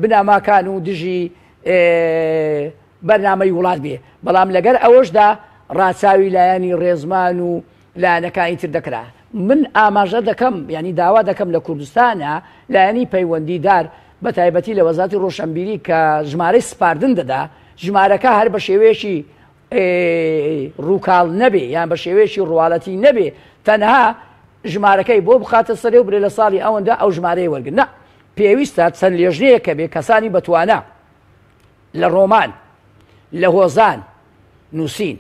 بناماکان و دژی بەرنامەی وڵات بێ، بەڵام لەگەر ئەوەشدا ڕاچاوی لایەنی ڕێزمان و لایەنەکانی تر دەکرا. من ئاماژە دەکەم، ینی داوا دەکەم لە کوردستانە لایەنی پەیوەندیدار بە تایبەتی لە وەزارەتی ڕۆشنبیری کە ژمارەی سپاردن دەدا، ژمارەکە هەر بە شێوەیەکی ڕووکاڵ نەبێ یان بە شێوەیەکی ڕواڵەتی نەبێ، تەنها ژمارەکەی بۆ بخاتە سەرێ و برێ لە ساڵی ئەوەندا ئەو ژمارەیە وەرگن. نە، پێویستە چەند لێژنەیەکە بێ کەسانی بەتوانە لە ڕۆمان، لە هۆزان نووسین،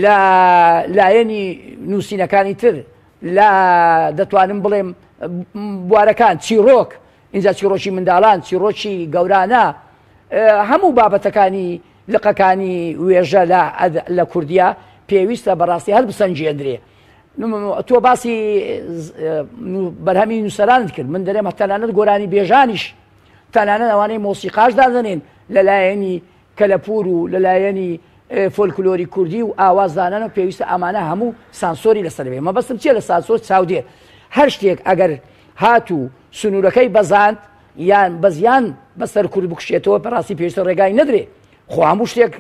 لە لایەنی نووسینەکانی تر، لە دەتوانم بڵێم بوارەکان، چیرۆک، اینجا چیرۆکی منداڵان، چیرۆکی گەورانە، هەموو بابەتەکانی لقەکانی وێژە لە کوردیا پێویستە بەڕاستی هەر بسەنجێدرێ. تۆ باسی بەرهەمی نووسەرانت کرد، من دەرێمە تەنانەت گۆرانی بێژانیش، تەنانەت ئەوانەی مۆسیقاش دادەنێن لە لایەنی کەلەپور و لە لایەنی فۆلکلۆری کوردی و ئاوازدانانە پێویستە ئەمانە هەموو سانسۆری لەسەر بێ. مەبەستم چیە لە سانسۆر چاودێر؟ هەر شتێک ئەگەر هاتوو سنوورەکەی بەزاند یان بەزیان بەسەر کورد بکشێتەوە بەڕاستی پێویستە ڕێگای نەدرێ. خۆ هەموو شتێک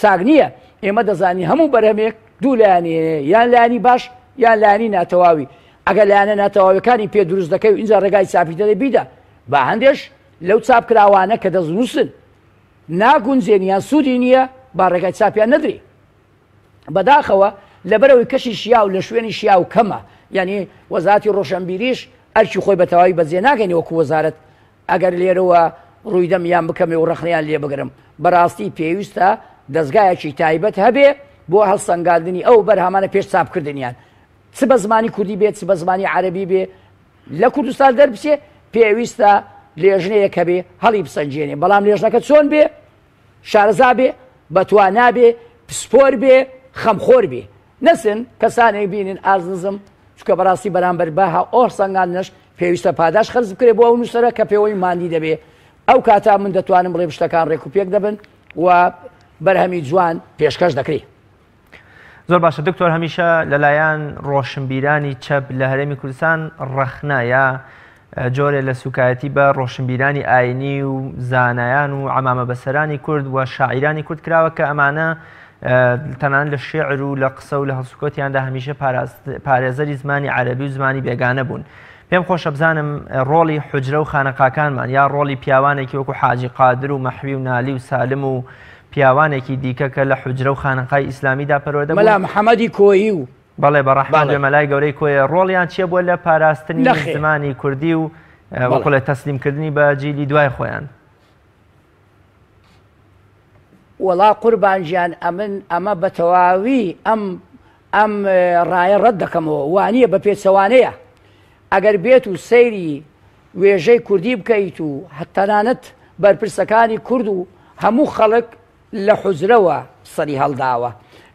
چاک نییە. ئێمە دەزانی هەموو بەرهەمێک دوو لایەنێ، یان لایەنی باش یان لایەنی ناتەواوی. ئەگەر لایەنە ناتەواویەکانی پێ دروست دەکەی و اینجا ڕێگای چاپی دەدەی بیدە، بە هەندێش لەو چاپکراوانە کە دەزنووسن ناگونجێن یان سوودی نییە با ڕێگای چاپیان نەدرێ. بەداخەوە لەبەرەوەی کەشی شیا و لە شوێنی شیا و کەمە، یعنی وەزارەتی ڕۆشنبیریش ئەرکی خۆی بە تەواوی بەجێ ناگەنی وەکو وەزارەت. ئەگەر لێرەوە ڕوویدەم یان بکەمێ و ڕەخنەیان لێ بگرم، بەڕاستی پێویستە دەستگایەکی تایبەت هەبێ بۆ هەڵسەنگاندنی ئەو بەرهەمانە پێش چاپکردنیان، چ بە زمانی کوردی بێت چ بە زمانی عەرەبی بێ، لە کوردستان دەربچێ پێویستە لێژنەیەکە بێ هەڵی بسەنجێنێ. بەڵام لێژنەکە چۆن بێ؟ شارەزا بێ، بەتوانا بێ، پسپۆر بێ، خەمخۆر بێ. نەسن کەسانێک بینن ئازنزم چکە بەڕاستی بەرامبەر بەها ئۆر سەنگاندنش پێویستە پاداش خەرج بکرێ بۆ ئەو نووسەرە کە پێوەی ماندی دەبێ. ئەو کاتا من دەتوانم بڵێ شتەکان ڕێک و پێک دەبن و بەرهەمی جوان پێشکەش دەکرێت. زۆر باشە دکتۆر، هەمیشە لەلایەن ڕۆشنبیرانی چەپ لە هەرێمی کوردستان ڕەخنە یا جۆرێ لە سوکایەتی بە ڕۆشنبیرانی ئاینی و زانایان و عەمامە بەسەرانی کورد و شاعیرانی کورد کراوە کە ئەمانە تەنان لە شێعر و لە قسە و لە هەڵسوکۆتیاندا هەمیشە پارێزەری زمانی عەرەبی و زمانی بێگانە بوون. پێم خۆشە بزانم ڕۆڵی حوجرە و خانەقاکانمان یا ڕۆڵی پیاوانێکی وەکو حاجی قادر و مەحوی و نالی و سالم و پیاوانێکی دیکە کە لە حوجرە و خانەقای ئیسلامیدا پەروەردە بوون، مەلا محەممەدی کۆیی و بەڵێ بەڕەحمان بێمەلای گەورەی کۆیە، ڕۆڵیان چیە بۆ لە پاراستنی زمانی کوردی و وەکوڵێ تەسلیمکردنی بە جیلی دوای خۆیان؟ وەڵا قوربانجیان ئەمە بە تەواوی ئەم ڕایە ڕەت دەکەمەوە، وانییە بە پێچەوانەیە. ئەگەر بێت و سەیری وێژەی کوردی بکەیت و تەنانەت بەرپرسەکانی کورد و هەموو خەڵک لە حوجرەوە سەری هەڵداوە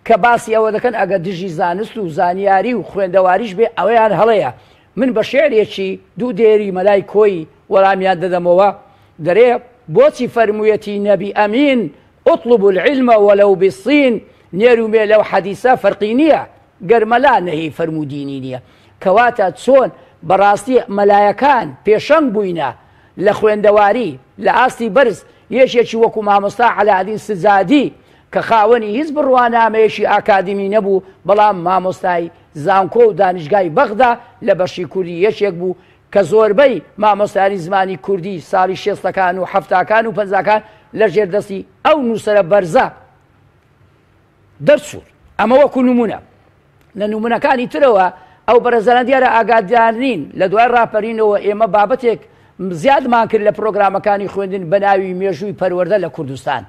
کە باسی ئەوە دەکەن ئەگە دژی زانست و زانیاری و خوێندەواریش بێ ئەوەیان هەڵەیە. من بە شێعرێکی دوو دێری مەلای کۆی وەڵامیان دەدەمەوە، دەرێ بۆچی فەرموویەتی نەبی ئەمین اطلبوا العلم ولو بالصين، نێرومێ لەو حەدیسە فەرقی نییە، گەرمەلا نەهی فەرمودینی نییە. کەواتە چۆن بەڕاستی مەلایەکان پێشەنگ بووینە لە خوێندەواری لە ئاستی بەرز، یەکێکی وەکو مامۆستا عەلاءالدین سجادی کە خاوەنی هیچ بڕوانامەیەکی ئاکادمی نەبوو، بەڵام مامۆستای زانکۆ و دانیشگای بەغدا لە بەشی کوردی یەکێک بوو کە زۆربەی مامۆستانی زمانی کوردی ساڵی 60ەکان و 70ەکان و 50ەکان لە ژێردەستی ئەو نووسەرە بەرزە دەرچوون. ئەمە وەکو نمونە. لە نمونەکانی ترەوە ئەو بەرەزانە دیارە ئاگادارنین لە دوای ڕاپەرینەوە ئێمە بابەتێک زیادمان کرد لە پرۆگرامەکانی خوێندن بە ناوی مێژووی پەروەردە لە کوردستان.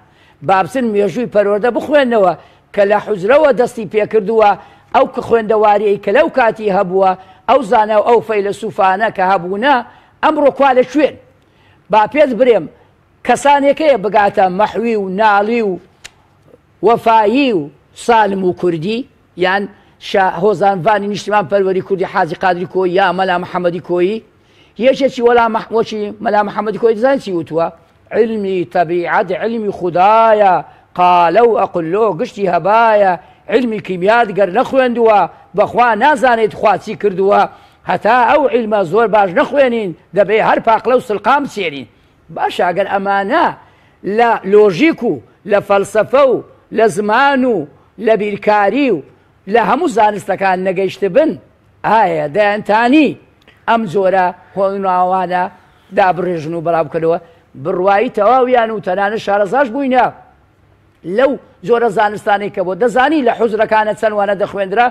بابچن مێژووی پەروەردە بخوێنەوە کە لە حوجرەوە دەستی پێکردووە، ئەو کە خوێندەواریەی کە لەو کاتی هەبووە ئەو زانە و ئەو فەیلسوفانە کە هەبوونە ئەمڕۆ کوا لە شوێن با پێت برێم کەسانێکەیە بگاتە مەحوی و ناڵی و وەفایی و سالم و کوردی یان هۆزانڤانی نیشتیمان پەروەری کوردی حاجی قادری کۆی یا مەلا محەممەدی کۆیی یەکێکی وەڵی مەلا محەممەدی کۆی دەزانین چی وتووە علمی طبیعەت علمی خوددایە قالە و ئەقلۆ گشتی هەبایە علمی کیمیا دگەر نەخوێندووە بەخوا نازانێت خوا چی کردووە هەتا ئەو علمە زۆر باش نەخوێنین دەبێ هەر پاقلە و سڵقام سێنین باش ئەگەر ئەمانە لە لۆژیک و لە فەلسەفە و لە زمان و لە بیرکاری و لە هەموو زانستەکان نەگەیشت بن ئایا دەیانتانی ئەم جۆرە هۆناوانە دابڕێژن و بەڵاوکردەوە بڕوایی تەواویان و تەنانە شارەزاش بووینە لەو جۆرە زانستانی کە بۆ دەزانی لە حوزرەکانە چەندوانە دەخوێندرا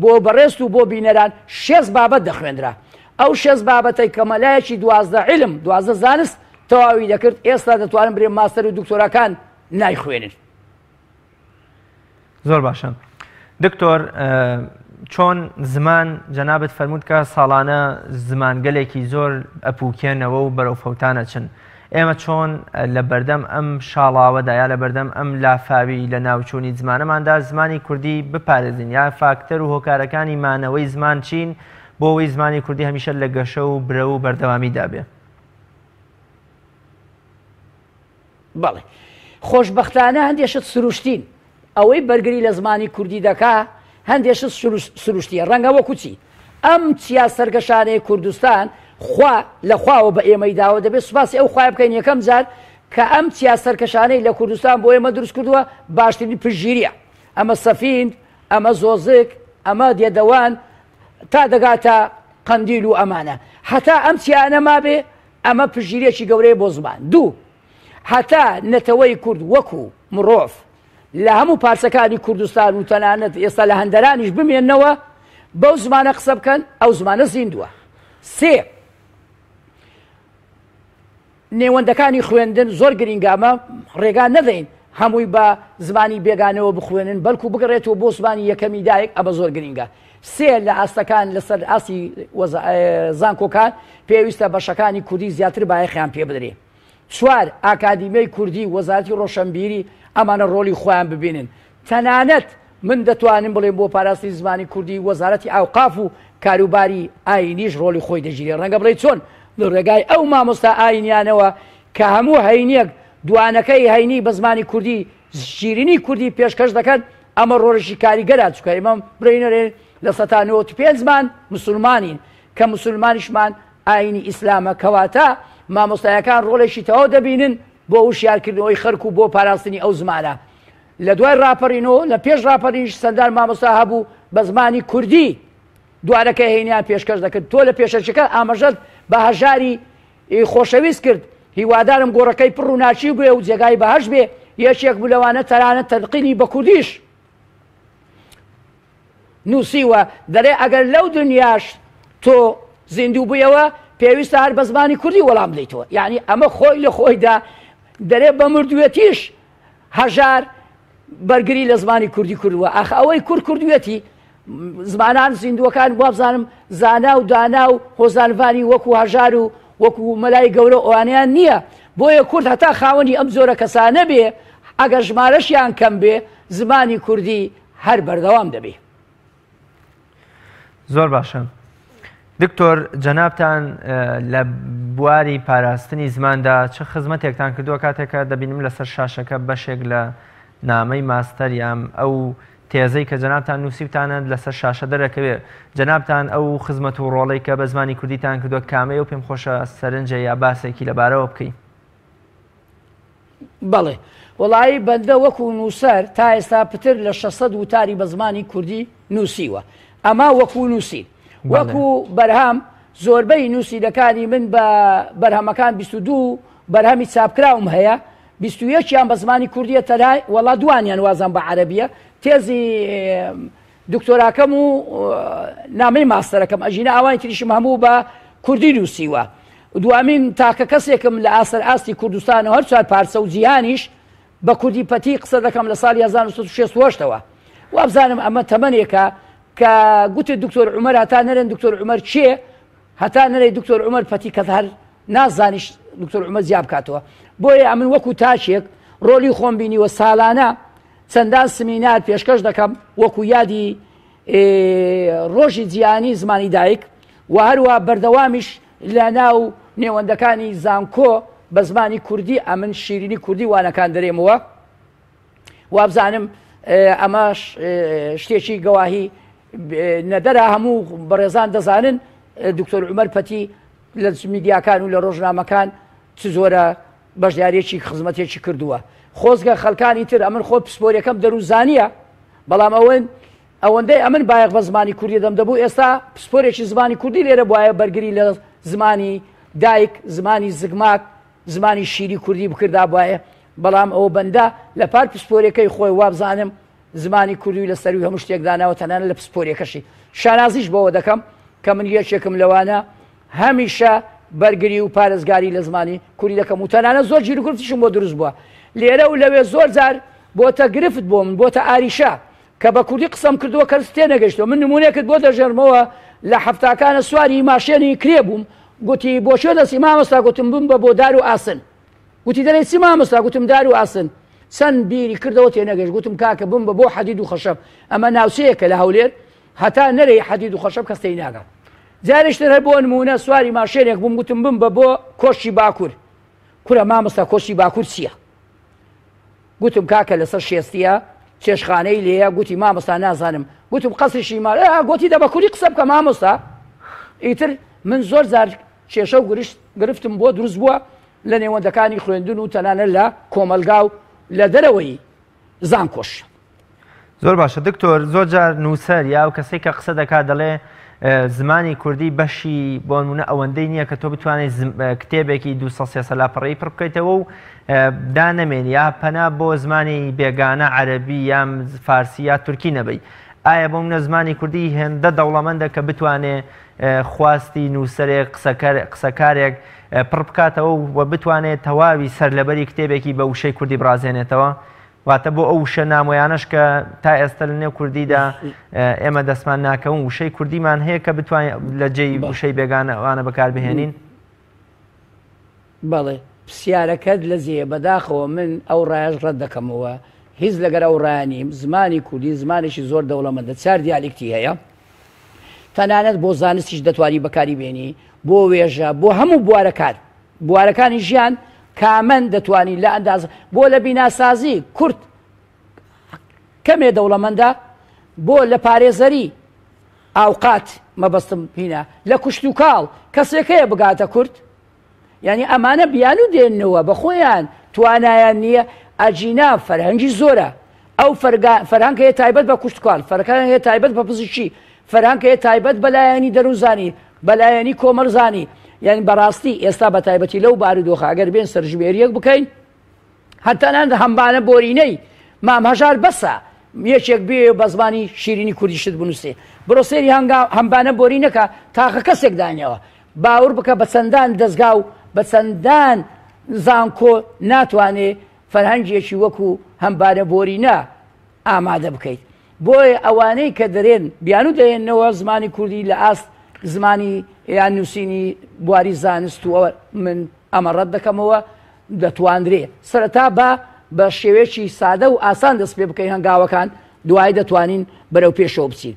بۆ بەڕێست و بۆ بینەران 6 بابەت دەخوێندرا ئەو 6 بابەتەی کە مەلایەکی 12 علم 12 زانست تەواوی دەکرد ئێستا دەتوانن برێ ماستەر و دکتۆرەکان نایخوێنن. زۆر باشە دکتۆر چۆن زمان جەنابەت فەرمووت کە ساڵانە زمانگەلێکی زۆر ئەپوکێنەوە و بەرەو فەوتانە چن ئێمە چۆن لە بەردەم ئەم شاڵاوەدا یا لە بەردەم ئەم لافاوی لە ناوچوونی زمانەماندا زمانی کوردی بپارێزین یا فاکتەر و هۆکارەکانی مانەوەی زمان چین بۆ ئەوەی زمانی کوردی هەمیشە لە گەشە و برە و بەردەوامیدا بێ. بەڵێ خۆشبەختانە هەندێشت سروشتین ئەوەی بەرگری لە زمانی کوردی دەکا هەندێشت سروشتیە ڕەنگە وەکو چی ئەم چیا سەرگەشانەی کوردستان خوا لەخواوە بە ئێمەی داوە دەبێت سوپاسی ئەو خوای بکەین یەکەم جار کە ئەم چیا سەرکەشانەی لە کوردستان بۆ ئێمە دروست کردووە باشترین پشگیریە ئەمە سەفیند ئەمە زۆزک ئەمە دێدەوان تا دەگاتە قەندیل و ئەمانە هەتا ئەم چیانە مابێ ئەمە پشگیرێکی گەورەی بۆ زمان دوو هەتا نەتەوەی کورد وەکو مرۆڤ لە هەموو پارچەکانی کوردستان و تەنانەت ئێستا لە هەندەرانیش بمێننەوە بەو زمانە قسە بکەن ئەو زمانە زیندووە. سێ نێوەندەکانی خوێندن زۆر گرنگامە ڕێگا نەدەین هەمووی بە زمانی بێگانەوە بخوێنن بەڵکو بگڕێتەوە بۆ زمانی یەکەمی دایک ئەمە زۆر گرنگە. سێ لە ئاستەکان لەسەر ئاسی زانکۆکان پێویستە بەشەکانی کوردی زیاتر بایەخیان پێ بدرێ. چوار ئاکادیمیای کوردی وەزارەتی ڕۆشنبیری ئەمانە ڕۆلی خۆیان ببینن تەنانەت من دەتوانم بڵێم بۆ پاراستی زمانی کوردی وەزارەتی ئاوقاف و کاروباری ئاینیش ڕۆلی خۆی دەژیرێ ڕەنگە بڵێ چۆن لە ڕێگای ئەو مامۆستا ئاینیانەوە کە هەموو هەینیەک دوانەکەی هەینی بە زمانی کوردی شیرینی کوردی پێشکەش دەکەن ئەمە ڕۆژی کاریگەرە چکە ئێمە برینەرێ لە 1995 زمان مسلمانین کە مسلمانیشمان ئاینی ئیسلامە کەواتە مامۆستایەکان ڕۆڵێکی تەواو دەبینن بۆ وشیارکردنەوەی خەرکو بۆ پاراستنی ئەو زمانە لە دوای ڕاپەڕینەوە لە پێش ڕاپەڕینش سەندان مامۆستا هەبوو بە زمانی کوردی دوارەکەی هەینیان پێشکەش دەکرد تۆ لە پێشەرچەکە ئاماژەت بە هەژاری خۆشەویست کرد هیوادارم گۆڕەکەی پڕ و ناچی بێ و جێگای بەهەش بێ یەکێک بوو لەوانە تەنانەت تەنقیلی بە کوردیش نووسیوە دەڵێ ئەگەر لەو دنیاش تۆ زیندوو بوویەوە پێویستە هەر بە زمانی کوردی وەڵام بدەیتەوە یعنی ئەمە خۆی لە خۆیدا دەرێ بە مردوێتیش هەژار بەرگری لە زمانی کوردی کردووە ئاخ ئەوەی کردوێتی زمانان زیندوەکان وابزانم زانا و دانا و هۆزانڤانی وەکو هەژار و وەکو مەلای گەورە ئەوانیان نییە بۆیە کورد هەتا خاوەنی ئەم جۆرە کەسانە بێ ئەگەر ژمارەشیان کەم بێ زمانی کوردی هەر بەردەوام دەبێ. زۆر باشە دکتۆر جەنابتان لە بواری پاراستنی زماندا چه خزمەتێکتان کردووە کاتێکە دەبینم لەسەر شاشەکە بەشێک لە نامەی ماستەریام ئەو تێزەی کە جەنابتان نووسیبتانە لەسەر شاشە دەرەکەوێ جەنابتان ئەو خزمەت و ڕۆڵەی کە بە زمانی کوردیتان کردووە کامەیە و پێم خۆشە سەرنجە یا باسێکی لەبارەوە بکەین. بەڵێ وەڵایی بەندە وەکو نووسەر تا ئێستا پتر لە 600 وتاری بە زمانی کوردی نووسیوە ئەما وەکو نووسین وەکو بەرهەم زۆربەی نووسیدەکانی من بە بەرهەمەکان 22 بەرهەمی چاپکراوم هەیە 21یان بە زمانی کوردیە تەلای وەڵا دوانیان وازان بە عەرەبیە تێزی دکتۆراکەم و نامەی ماستەرەکەم ئەژینە ئەوانی تریشم هەموو بە کوردی نووسیوە دوامین تاکە کەسێکم لە ئاسەر ئاستی کوردستانەوە هەر چوار پارچە و جیهانیش بە کوردی پەتی قسە دەکەم لە ساڵی 1960ەوە وابزانم ئەمە تەمەنێکە کە گوتت دکتۆر عومەر هەتا نەرن دکتۆر عومەر چێ هەتا نەرەی دکتۆر عومەر پەتی کە هەر نازانیش دکتۆر عومەر زیاب بکاتەوە بۆیە ئەمن وەکو تاشێک ڕۆلی خۆم بینیوە ساڵانە چەندان سمینار پێشکەش دەکەم وەکو یادی ڕۆژی جیهانی زمانی دایک و هەروە بەردەوامیش لە ناو نێوەندەکانی زانکۆ بە زمانی کوردی ئەمن شیرینی کوردی وانەکان دەرێمەوە وابزانم ئەمەش شتێکی گەواهی نەدەرا هەموو بەڕێزان دەزانن دکتۆر عومەر پەتی لە میدیاکان و لە ڕۆژنامەکان چ زۆرە بەشداریەکی خزمەتێکی کردووە خۆزگە خەڵکانی تر ئەمن خۆ پسپۆریەکەم دەروزانیە بەڵام ئەوەندەی ئەمن بایەق بە زمانی کوردی دەمدەبوو ئێستا پسپۆرێکی زمانی کوردی لێرە بواە بەرگری لە زمانی دایک زمانی زگماک زمانی شیری کوردی بکردا بواە بەڵام ئەوە بەندە لە پار پسپۆرەکەی خۆی وابزانم زمانی کوردی لە سەروی هەموو شتێکداناوە تەنانە لە پسپۆرێکەشی شانازیش بەوە دەکەم کە من یەکێکم لەوانە هەمیشە بەرگری و پارێزگاری لە زمانی کوردی دەکەم و تەنانە زۆر گیر و گرفتیشم بۆ دروست بووە لێرە و لەوێ زۆر جار بۆتە گرفت بۆ من بۆتە ئاریشە کە بە کوردی قسەم کردووە کەس تێ نەگەشتەوە من نمونەیەکت بۆ دەژێرمەوە لە هەفتاکانە سواری ماشێنی کرێ بووم گوتی بۆ شێ دەسی مامۆستا گوتم بم بە بۆ دار و ئاسن گوتی دەڵێ چی مامۆستا گوتم دار و ئاسن چەند بیری کردەوە تێ نەگەشت گوتم کاکە بم بە بۆ حەدید و خەشەب ئەمە ناوچەیەکە لە هەولێر هەتا نەرەی حەدید و خەشەب کەس تێی ناگات جارێشتر هەر بۆ نمونە سواری ماشێنێک بووم گوتم بم بە بۆ کۆشی باکوور کورە مامۆستا کۆشی باکوور چییە گوتم کاکە لەسەر شێستیە چێشخانەی لێیە گوتی مامۆستا نازانم گوتم قەسریشی مال گوتی دە بە کوردی قسە بکە مامۆستا ئیتر من زۆر زار کێشە و گرفتم بۆ دروست بووە لە نێوەندەکانی خوێندن و تەنانە لە کۆمەلگا و لە دەرەوەی زانکۆش زۆر باشە دکتۆر زۆر جار نووسەر یا و کەسێک کە قسە دەکات دەڵێ زمانی کوردی بەشی بۆ نمونە ئەوەندەی نییە کە تۆ بتوانێت کتێبێکی 200 لاپەڕەیی پڕ بکەیتەوە و دانەمێن یا پەنا بۆ زمانی بێگانە عەرەبی یان فارسی یا تورکی نەبەی ئایا بۆ منە زمانی کوردی هێندە دەوڵەمەندە کە بتوانێت خواستی نووسەرێک قسەکارێک پڕ بکاتەوە و بتوانێت تەواوی سەرلەبەری کتێبێکی بە وشەی کوردی برازێنێتەوە واتە بۆ ئەو وشە نامۆیانش کە تا ئێستا لە نێو کوردیدا ئێمە دەستمان ناکەون وشەی کوردیمان هەیە کە بتوانین لە جێی وشەی بێگانەوانە بەکاربهێنین بەڵێ پرسیارەکەت لە زیێ بەداخەوە من ئەو ڕایش ڕەت دەکەمەوە هیچ لەگەر ئەو ڕایانیم زمانی کوردی زمانێکی زۆر دەوڵەمەندە چار دیالێکتی هەیە تەنانەت بۆ زانستیش دەتوانی بەکاری بێنی بۆ وێژە بۆ هەموو بوارەکانی ژیان کامەن دەتوانی لە ئەنداز بۆ لە بیناسازی کورد کەمێ دەوڵەمەندە بۆ لە پارێزەری ئاوقات مەبەستم هینە لە کوشت و کاڵ کەسێکەیە بگاتە کورد یعنی ئەمانە بیان و دێنەوە بە خۆیان توانایان نییە ئەجینا فەرهەنگی زۆرە ئەو فەرهەنگ هەیە تایبەت بە کوشت کاڵ فەرەکان هەیە تایبەت بە پزیشکی فەرهەنگ هەیە تایبەت بەلایەنی دەروزانی بەلایەنی کۆمەڵزانی یعنی بەڕاستی ئێستا بە تایبەتی لەو بارودۆخە ئەگەر بێن سەرژمێریەک بکەین هەتانان هەمبانە بۆرینەی مام هەژار بەسە یەکێک بێ بە زمانی شیرینی کوردیشت بنووسێ بڕۆ سێری هەمبانە بۆرینەکە تاقە کەسێک دانیەوە باور بکە بە چەندان دەستگا و بە چەندان زانکۆ ناتوانێ فەرهەنگێکی وەکو هەمبانە بۆرینە ئامادە بکەیت بۆیە ئەوانەی کە دەرێن بیان و دەێنەوە زمانی کوردی لە ئاست زمانی یان نووسینی بواری زانست و من ئەمە ڕەت دەکەمەوە دەتواندرێ سەرەتا بە شێوەیەکی سادە و ئاسان دەست پێ بکەین هەنگاوەکان دوای دەتوانین بەرەو پێشەوە بچین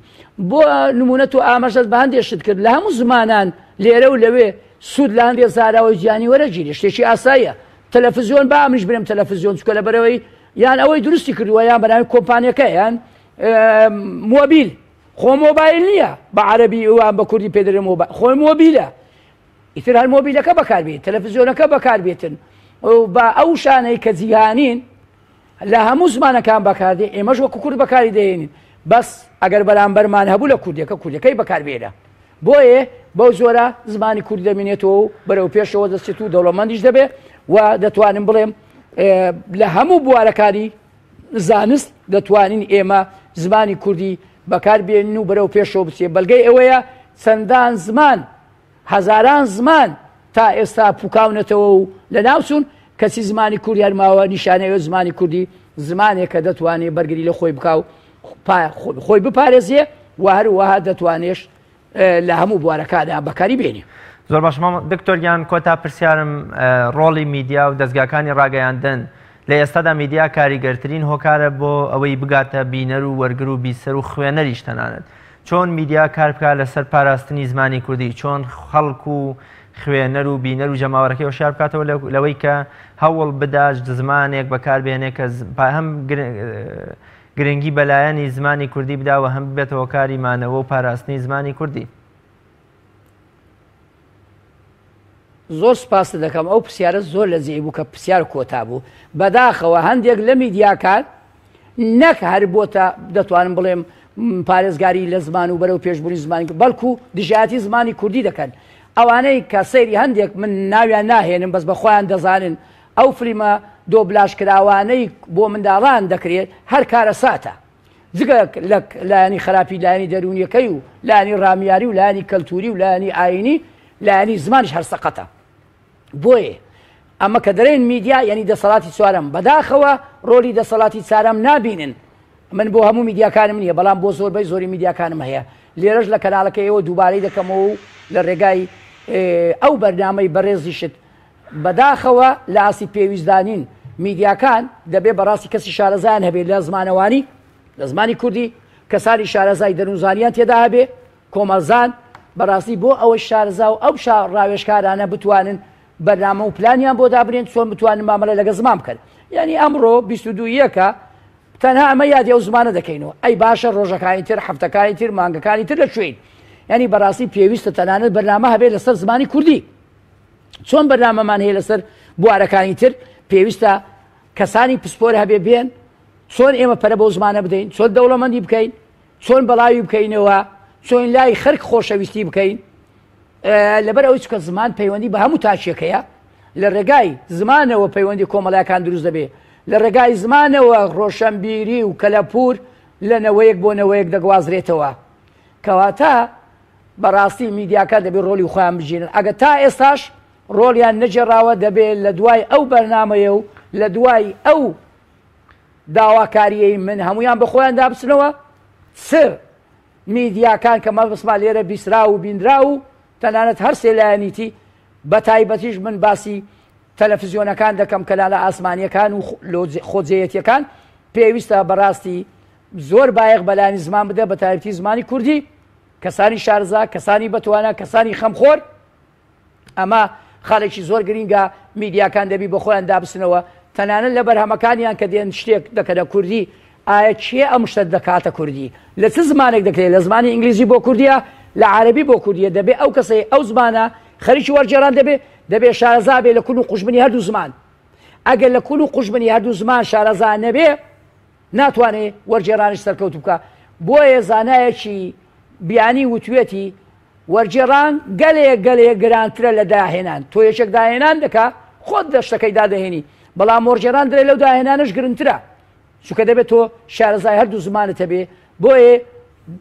بۆ نمونە تو ئاماژەت بە هەندێشت کرد لە هەموو زمانان لێرە و لەوێ سوود لە هەندێک زاراوە گیانی وەرەگیری شتێکی ئاساییە تەلەڤیزیۆن با ئەمیش برم تەلەڤیزیۆن چکە لە بەرەوەی یان ئەوەی دروستی کردووە یان بەناوی کۆمپانیەکە یان مۆبیل خۆ مۆبایل نییە بە عەرەبی ئەوان بە کوردی پێدەرێ خۆی مۆبیلە ئیتر هەر مۆبیلەکە بەکاربێت تەلەڤیزیۆنەکە بەکاربێتن بە ئەو شانەی کە جیهانین لە هەموو زمانەکان بەکاردێ ئێمەش وەکو کورد بەکاری دەهێنین بەس ئەگەر بەرامبەرمان هەبوو لە کوردەکەی بەکاربێنە بۆیە بەو زۆرە زمانی کوردی دەمێنێتەوە و بەرەو پێشەوە دەستێت و دەوڵەمەندیش دەبێت و دەتوانم بڵێم لە هەموو بوارەکانی زانست دەتوانین ئێمە زمانی کوردی بەکاربێنین و بەرەو پێشەوە بچێ بەلگەی ئەوەیە چەندان زمان هەزاران زمان تا ئێستا پوکاونەتەوە و لە ناوچوون کەسی زمانی کوردی هەرماوە نیشانەوە زمانی کوردی زمانێک کە دەتوانێت بەرگری لە خۆی بکاو خۆی بپارێزیێ و هەروەها دەتوانێت لە هەموو بوارەکاندا بەکاری بێنێ. زۆر باش دکتۆریان کۆتا پرسیارم ڕۆڵی میدیا و دەستگاکانی ڕاگەیاندن لە ئێستادا میدیا کاریگەرترین هۆکارە بۆ ئەوەی بگاتە بینەر و وەرگر و بیسەر و خوێنەریش تەنانەت. چۆن میدیا کار بکات لەسەر پاراستنی زمانی کوردی، چۆن خەڵک و خوێنەر و بینەر و جەماوەڕەکەی هۆشیار بکاتەوە لەوەی کە هەوڵ بدات زمانێک بەکاربێنێ کە هەم گرنگی بەلایەنی زمانی کوردی بداوە هەم بێتەوە کاری مانەوە و پاراستنی زمانی کوردی. زۆر سپاس دەکەم ئەو پرسیارە زۆر لە جێی بوو کە پرسیار کۆتا بوو. بەداخەوە هەندێک لە میدیاکان نەک هەر بۆتە دەتوانم بڵێم پارێزگاری لە زمان و بەرەو پێشبوونی زمانی بەڵکو دژایەتی زمانی کوردی دەکەن. ئەوانەی کە سەیری هەندێک من ناویان ناهێنم بەس بەخۆیان دەزانن ئەو فلیمە دۆبلاشکراوانەی بۆ منداڵان دەکرێت هەر کارە ساتە جگە لایانی خراپی لایانی دەرونیەکەی و لایانی ڕامیاری و لایانی کەلتوری و لایانی ئاینی لایانی زمانش هەر سەقەتە. بۆیە ئەمە کە دەرێن میدیا یعنی دەسەڵاتی چوارەم بەداخەوە ڕۆلی دەسەڵاتی چارەم نابینن. من بۆ هەموو میدیاکانم نییە بەڵام بۆ زۆربەی زۆری میدیاکانم هەیە. لێرەش لە کەناڵەکە ئێوە دووبارەی دەکەمەوە و لە ڕێگای ئەو بەرنامەی بەڕێزیشت بەداخەوە لە ئاسی پێویستدانین میدیاکان دەبێت بەڕاستی کەسی شارەزایان هەبێت لە زمانەوانی لە زمانی کوردی کەسانی شارەزای دەروونزانیان تێدا هەبێ کۆمەلزان بەڕاستی بۆ ئەوە شارەزا و ئەو ڕاوێژکارانە بتوانن بەرنامە و پلانیان بۆ دابرێن چۆن بتوانن مامەلە لەگە زمان بکەن. یعنی ئەمڕۆ 22یەکە تەنها ئەمە یادی ئەو زمانە دەکەینەوە ئەی باشە ڕۆژەکانی تر هەفتەکانی تر مانگەکانی تر لەکوێین. یعنی بەڕاستی پێویستە تەنانەت بەرنامە هەبێت لەسەر زمانی کوردی. چۆن بەرنامەمان هەیە لەسەر بوارەکانی تر پێویستە کەسانی پسپۆر هەبێ بێن چۆن ئێمە پەرە بۆ زمانە بدەین، چۆن دەوڵەمەندی بکەین، چۆن بەڵاوی بکەینەوە، چۆن لای خەرک خۆشەویستی بکەین. لەبەر ئەوەی کە زمان پەیوەندی بە هەموو تاچێکەیە لە ڕێگای زمانەوە پەیوەندی کۆمەڵایەکان دروست دەبێ، لە ڕێگای زمانەوە ڕۆشنبیری و کەلەپور لە نەوەیەک بۆ نەوەیەک دەگوازرێتەوە. کەواتە بەڕاستی میدیاکان دەبێت ڕۆلی خۆیان بژینن. ئەگە تا ئێستاش ڕۆلیان نەجێڕاوە دەبێت لە دوای ئەو بەرنامەیە و لە دوای ئەو داواکاریەی من هەمویان بە خۆیان دابچنەوە سر میدیاکان کە مەبسما لێرە بیسرا و بیندرا و تەنانەت هەر سێلایەنیتی بە تایبەتیش من باسی تەلەڤیزیۆنەکان دەکەم کەنالە ئاسمانیەکان و خۆجێیەتیەکان پێویستە بەڕاستی زۆر بایەق بەلایانی زمان بدە بە تایبەتی زمانی کوردی کەسانی شارزا کەسانی بەتوانە کەسانی خەمخۆر. ئەمە خاڵێکی زۆر گرینگە میدیاکان دەبی بە خۆیان دابسنەوە تەنانەت لە بەرهەمەکانیان کە دێن شتێک دەکەنە کوردی ئایا چیە ئەم شتە دەکاتە کوردی لە چ زمانێک دەکرێت لە زمانی ئینگلیزی بۆ کوردیە لە عەرەبی بۆ کوردیە دەبێت ئەو کەسەی ئەو زمانە خەریکی وەرجێڕان دەبێت شارەزا بێ لە کول و قوژبنی هەردوو زمان. ئەگەر لە کول و قوژبنی هەردوو زمان شارەزا نەبێ ناتوانێت وەرجێڕانش سەرکەوت بکە. بۆیە زانایەکی بیانی وتوێتی وەرجێڕان گەلێک گرانترە لە داهێنان. تۆ یەکێک داهێنان دەکا خۆت دەشتەکەی دادەهێنی بەڵام وەرجێڕان درێ لەو داهێنانش گرنگترە چونکە دەبێت تۆ شارەزای هەردوو زمانت هەبێ. بۆیە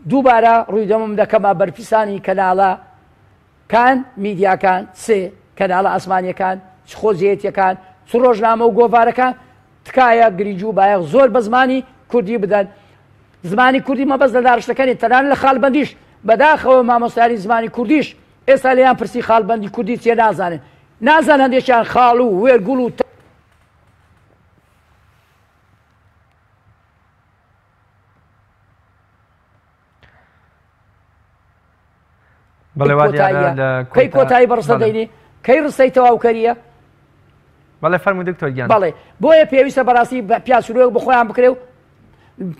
دووبارە ڕوویدەمم دەکەمە بەرپرسانی کەناڵەکان میدیاکان سێ کەناڵە ئاسمانیەکان چ خۆزیەتیەکان چ ڕۆژنامە و گۆڤارەکان تکایە گرنگ و بایەق زۆر بە زمانی کوردی بدەن. زمانی کوردی مەبەست لە داڕشتەکانی تەنانەت لە خاڵبەندیش بەداخەوە مامۆستایی زمانی کوردیش ئێستا لێیان پرسی خاڵبەندی کوردی چێ نازانن هەندێکیان خاڵ و وێرگوڵ و کەی کۆتایی بەڕستە دەینێ کەی ڕستەی تەواوکەریە. بەڵێ فەرموو دکتۆر گیان. بەڵێ بۆیە پێویستە بەڕاستی پیاسوورۆک بخۆیان بکرێ و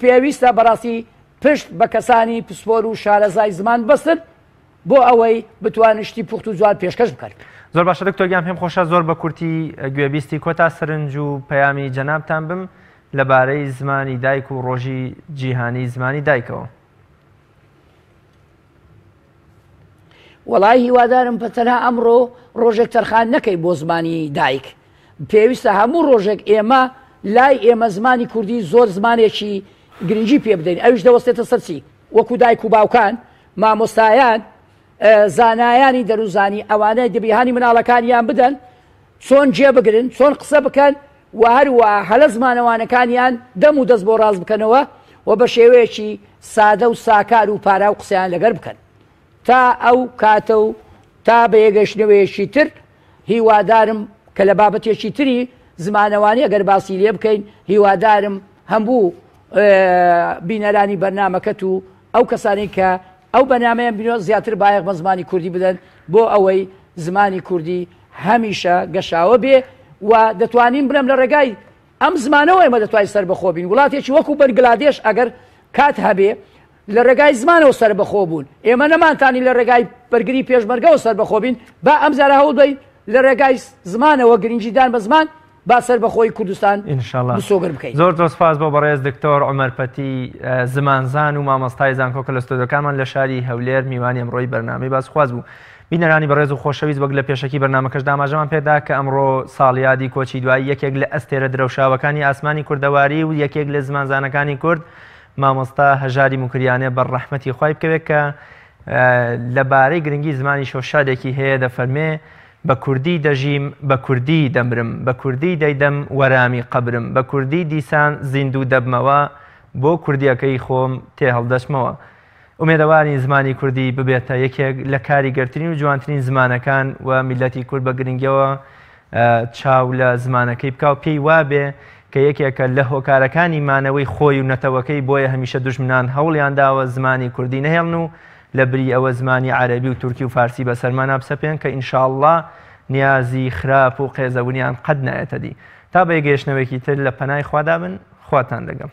پێویستە بەڕاستی پشت بە کەسانی پسپۆر و شارەزای زمان بەستن بۆ ئەوەی بتوانشتی پوخت و جوان پێشکەش بکەن. زۆر باشە دکتۆر گیان پێم خۆشە زۆر بە کورتی گوێبیستی کۆتا سەرنج و پەیامی جەنابتان بم لەبارەی زمانی دایک و ڕۆژی جیهانی زمانی دایکەوە. وەڵای هیوادارم پەتەنها ئەمڕۆ ڕۆژێک تەرخان نەکەی بۆ زمانی دایک. پێویستە هەموو ڕۆژێک ئێمە لای ئێمە زمانی کوردی زۆر زمانێکی گرنگی پێ بدەین ئەوش دەوەستێتە سەرچی وەکو دایک و باوکان مامۆستایان زانایانی دەروزانی ئەوانەی دەبیهانی مناڵەکانیان بدەن چۆن جێبگرن چۆن قسە بکەن و هەروە هەلە زمانەوانەکانیان دەم و دەست بۆ ڕاست بکەنەوە و بە شێوەیەکی سادە و ساکار و پارا و قسەیان لەگەر بکەن تا ئەو کاتە و تا بە یەگەشتنەوەیەکی تر هیوادارم کە لە بابەتێکی تری زمانەوانی ئەگەر باسی لێ بکەین هیوادارم هەموو بینەرانی بەرنامەکەت و ئەو کەسانی کە ئەو بەنامەیان بینەوە زیاتر بایەق بە زمانی کوردی بدەن بۆ ئەوەی زمانی کوردی هەمیشە گەشاوە بێ و دەتوانین بنەم لە ڕێگای ئەم زمانەوە ئێمە دەتوانین سەربەخۆ بین وڵاتێکی وەکو بەرگلادێش ئەگەر کات هەبێ لە ڕێگای زمانەوە سەربەخۆ بوون ئێمە نەمانتانی لە ڕێگای بەرگری پێشمەرگەوە سەربەخۆ بین با ئەم جارە هەوڵ بدەین لە ڕێگای زمانەوە گرنگیدان بە زمان با سەربەخۆی کوردستان بسۆگر بکەین. زۆر دۆسپاس بۆ بەڕێز دکتۆر عومەر پەتی زمانزان و مامۆستای زانکۆکە لە ستۆدیۆکانمان لە شاری هەولێر میوانی ئەمڕۆی بەرنامەی باسخواز بوو. بینەرانی بەڕێز و خۆشەویست وەک لە پێشەکی بەرنامەکەش داماژەمان پێدا کە ئەمڕۆ ساڵیادی کۆچی دوایی یەکێک لە ئەستێرە درەوشاوەکانی ئاسمانی کوردەواری و یەکێک لە زمانزانەکانی کورد مامۆستا هەژاری موکریانێ بە ڕەحمەتی خوای بکەوێت کە لەبارەی گرنگی زمانی شۆشادێکی هەیە دەفەرمێ بە کوردی دەژیم بە کوردی دەمرم بە کوردی دەیدەم وەرامی قەبرم بە کوردی دیسان زیندوو دەبمەوە بۆ کوردیەکەی خۆم تێ هەڵدەچمەوە. ئومێدەواری زمانی کوردی ببێتە یەکێک لە کاریگەرترین و جوانترین زمانەکان و میلەتی کورد بە گرنگیەوە چاو لە زمانەکەی بکاو پێی وابێ کە یەکێکە لە هۆکارەکانی مانەوەی خۆی و نەتەوەکەی بۆیە هەمیشە دوژمنان هەوڵیان داوە زمانی کوردی نەهێڵن و لە بری ئەوە زمانی عەرەبی و تورکی و فارسی بەسەرمان بسەپێن کە ئینشاءڵڵا نیازی خراپ و قێزەونیان قەت نایەتە دی. تا بە یەگەیشتنەوەیەکی تر لە پەنای خوا دابن خواتان دەگەم.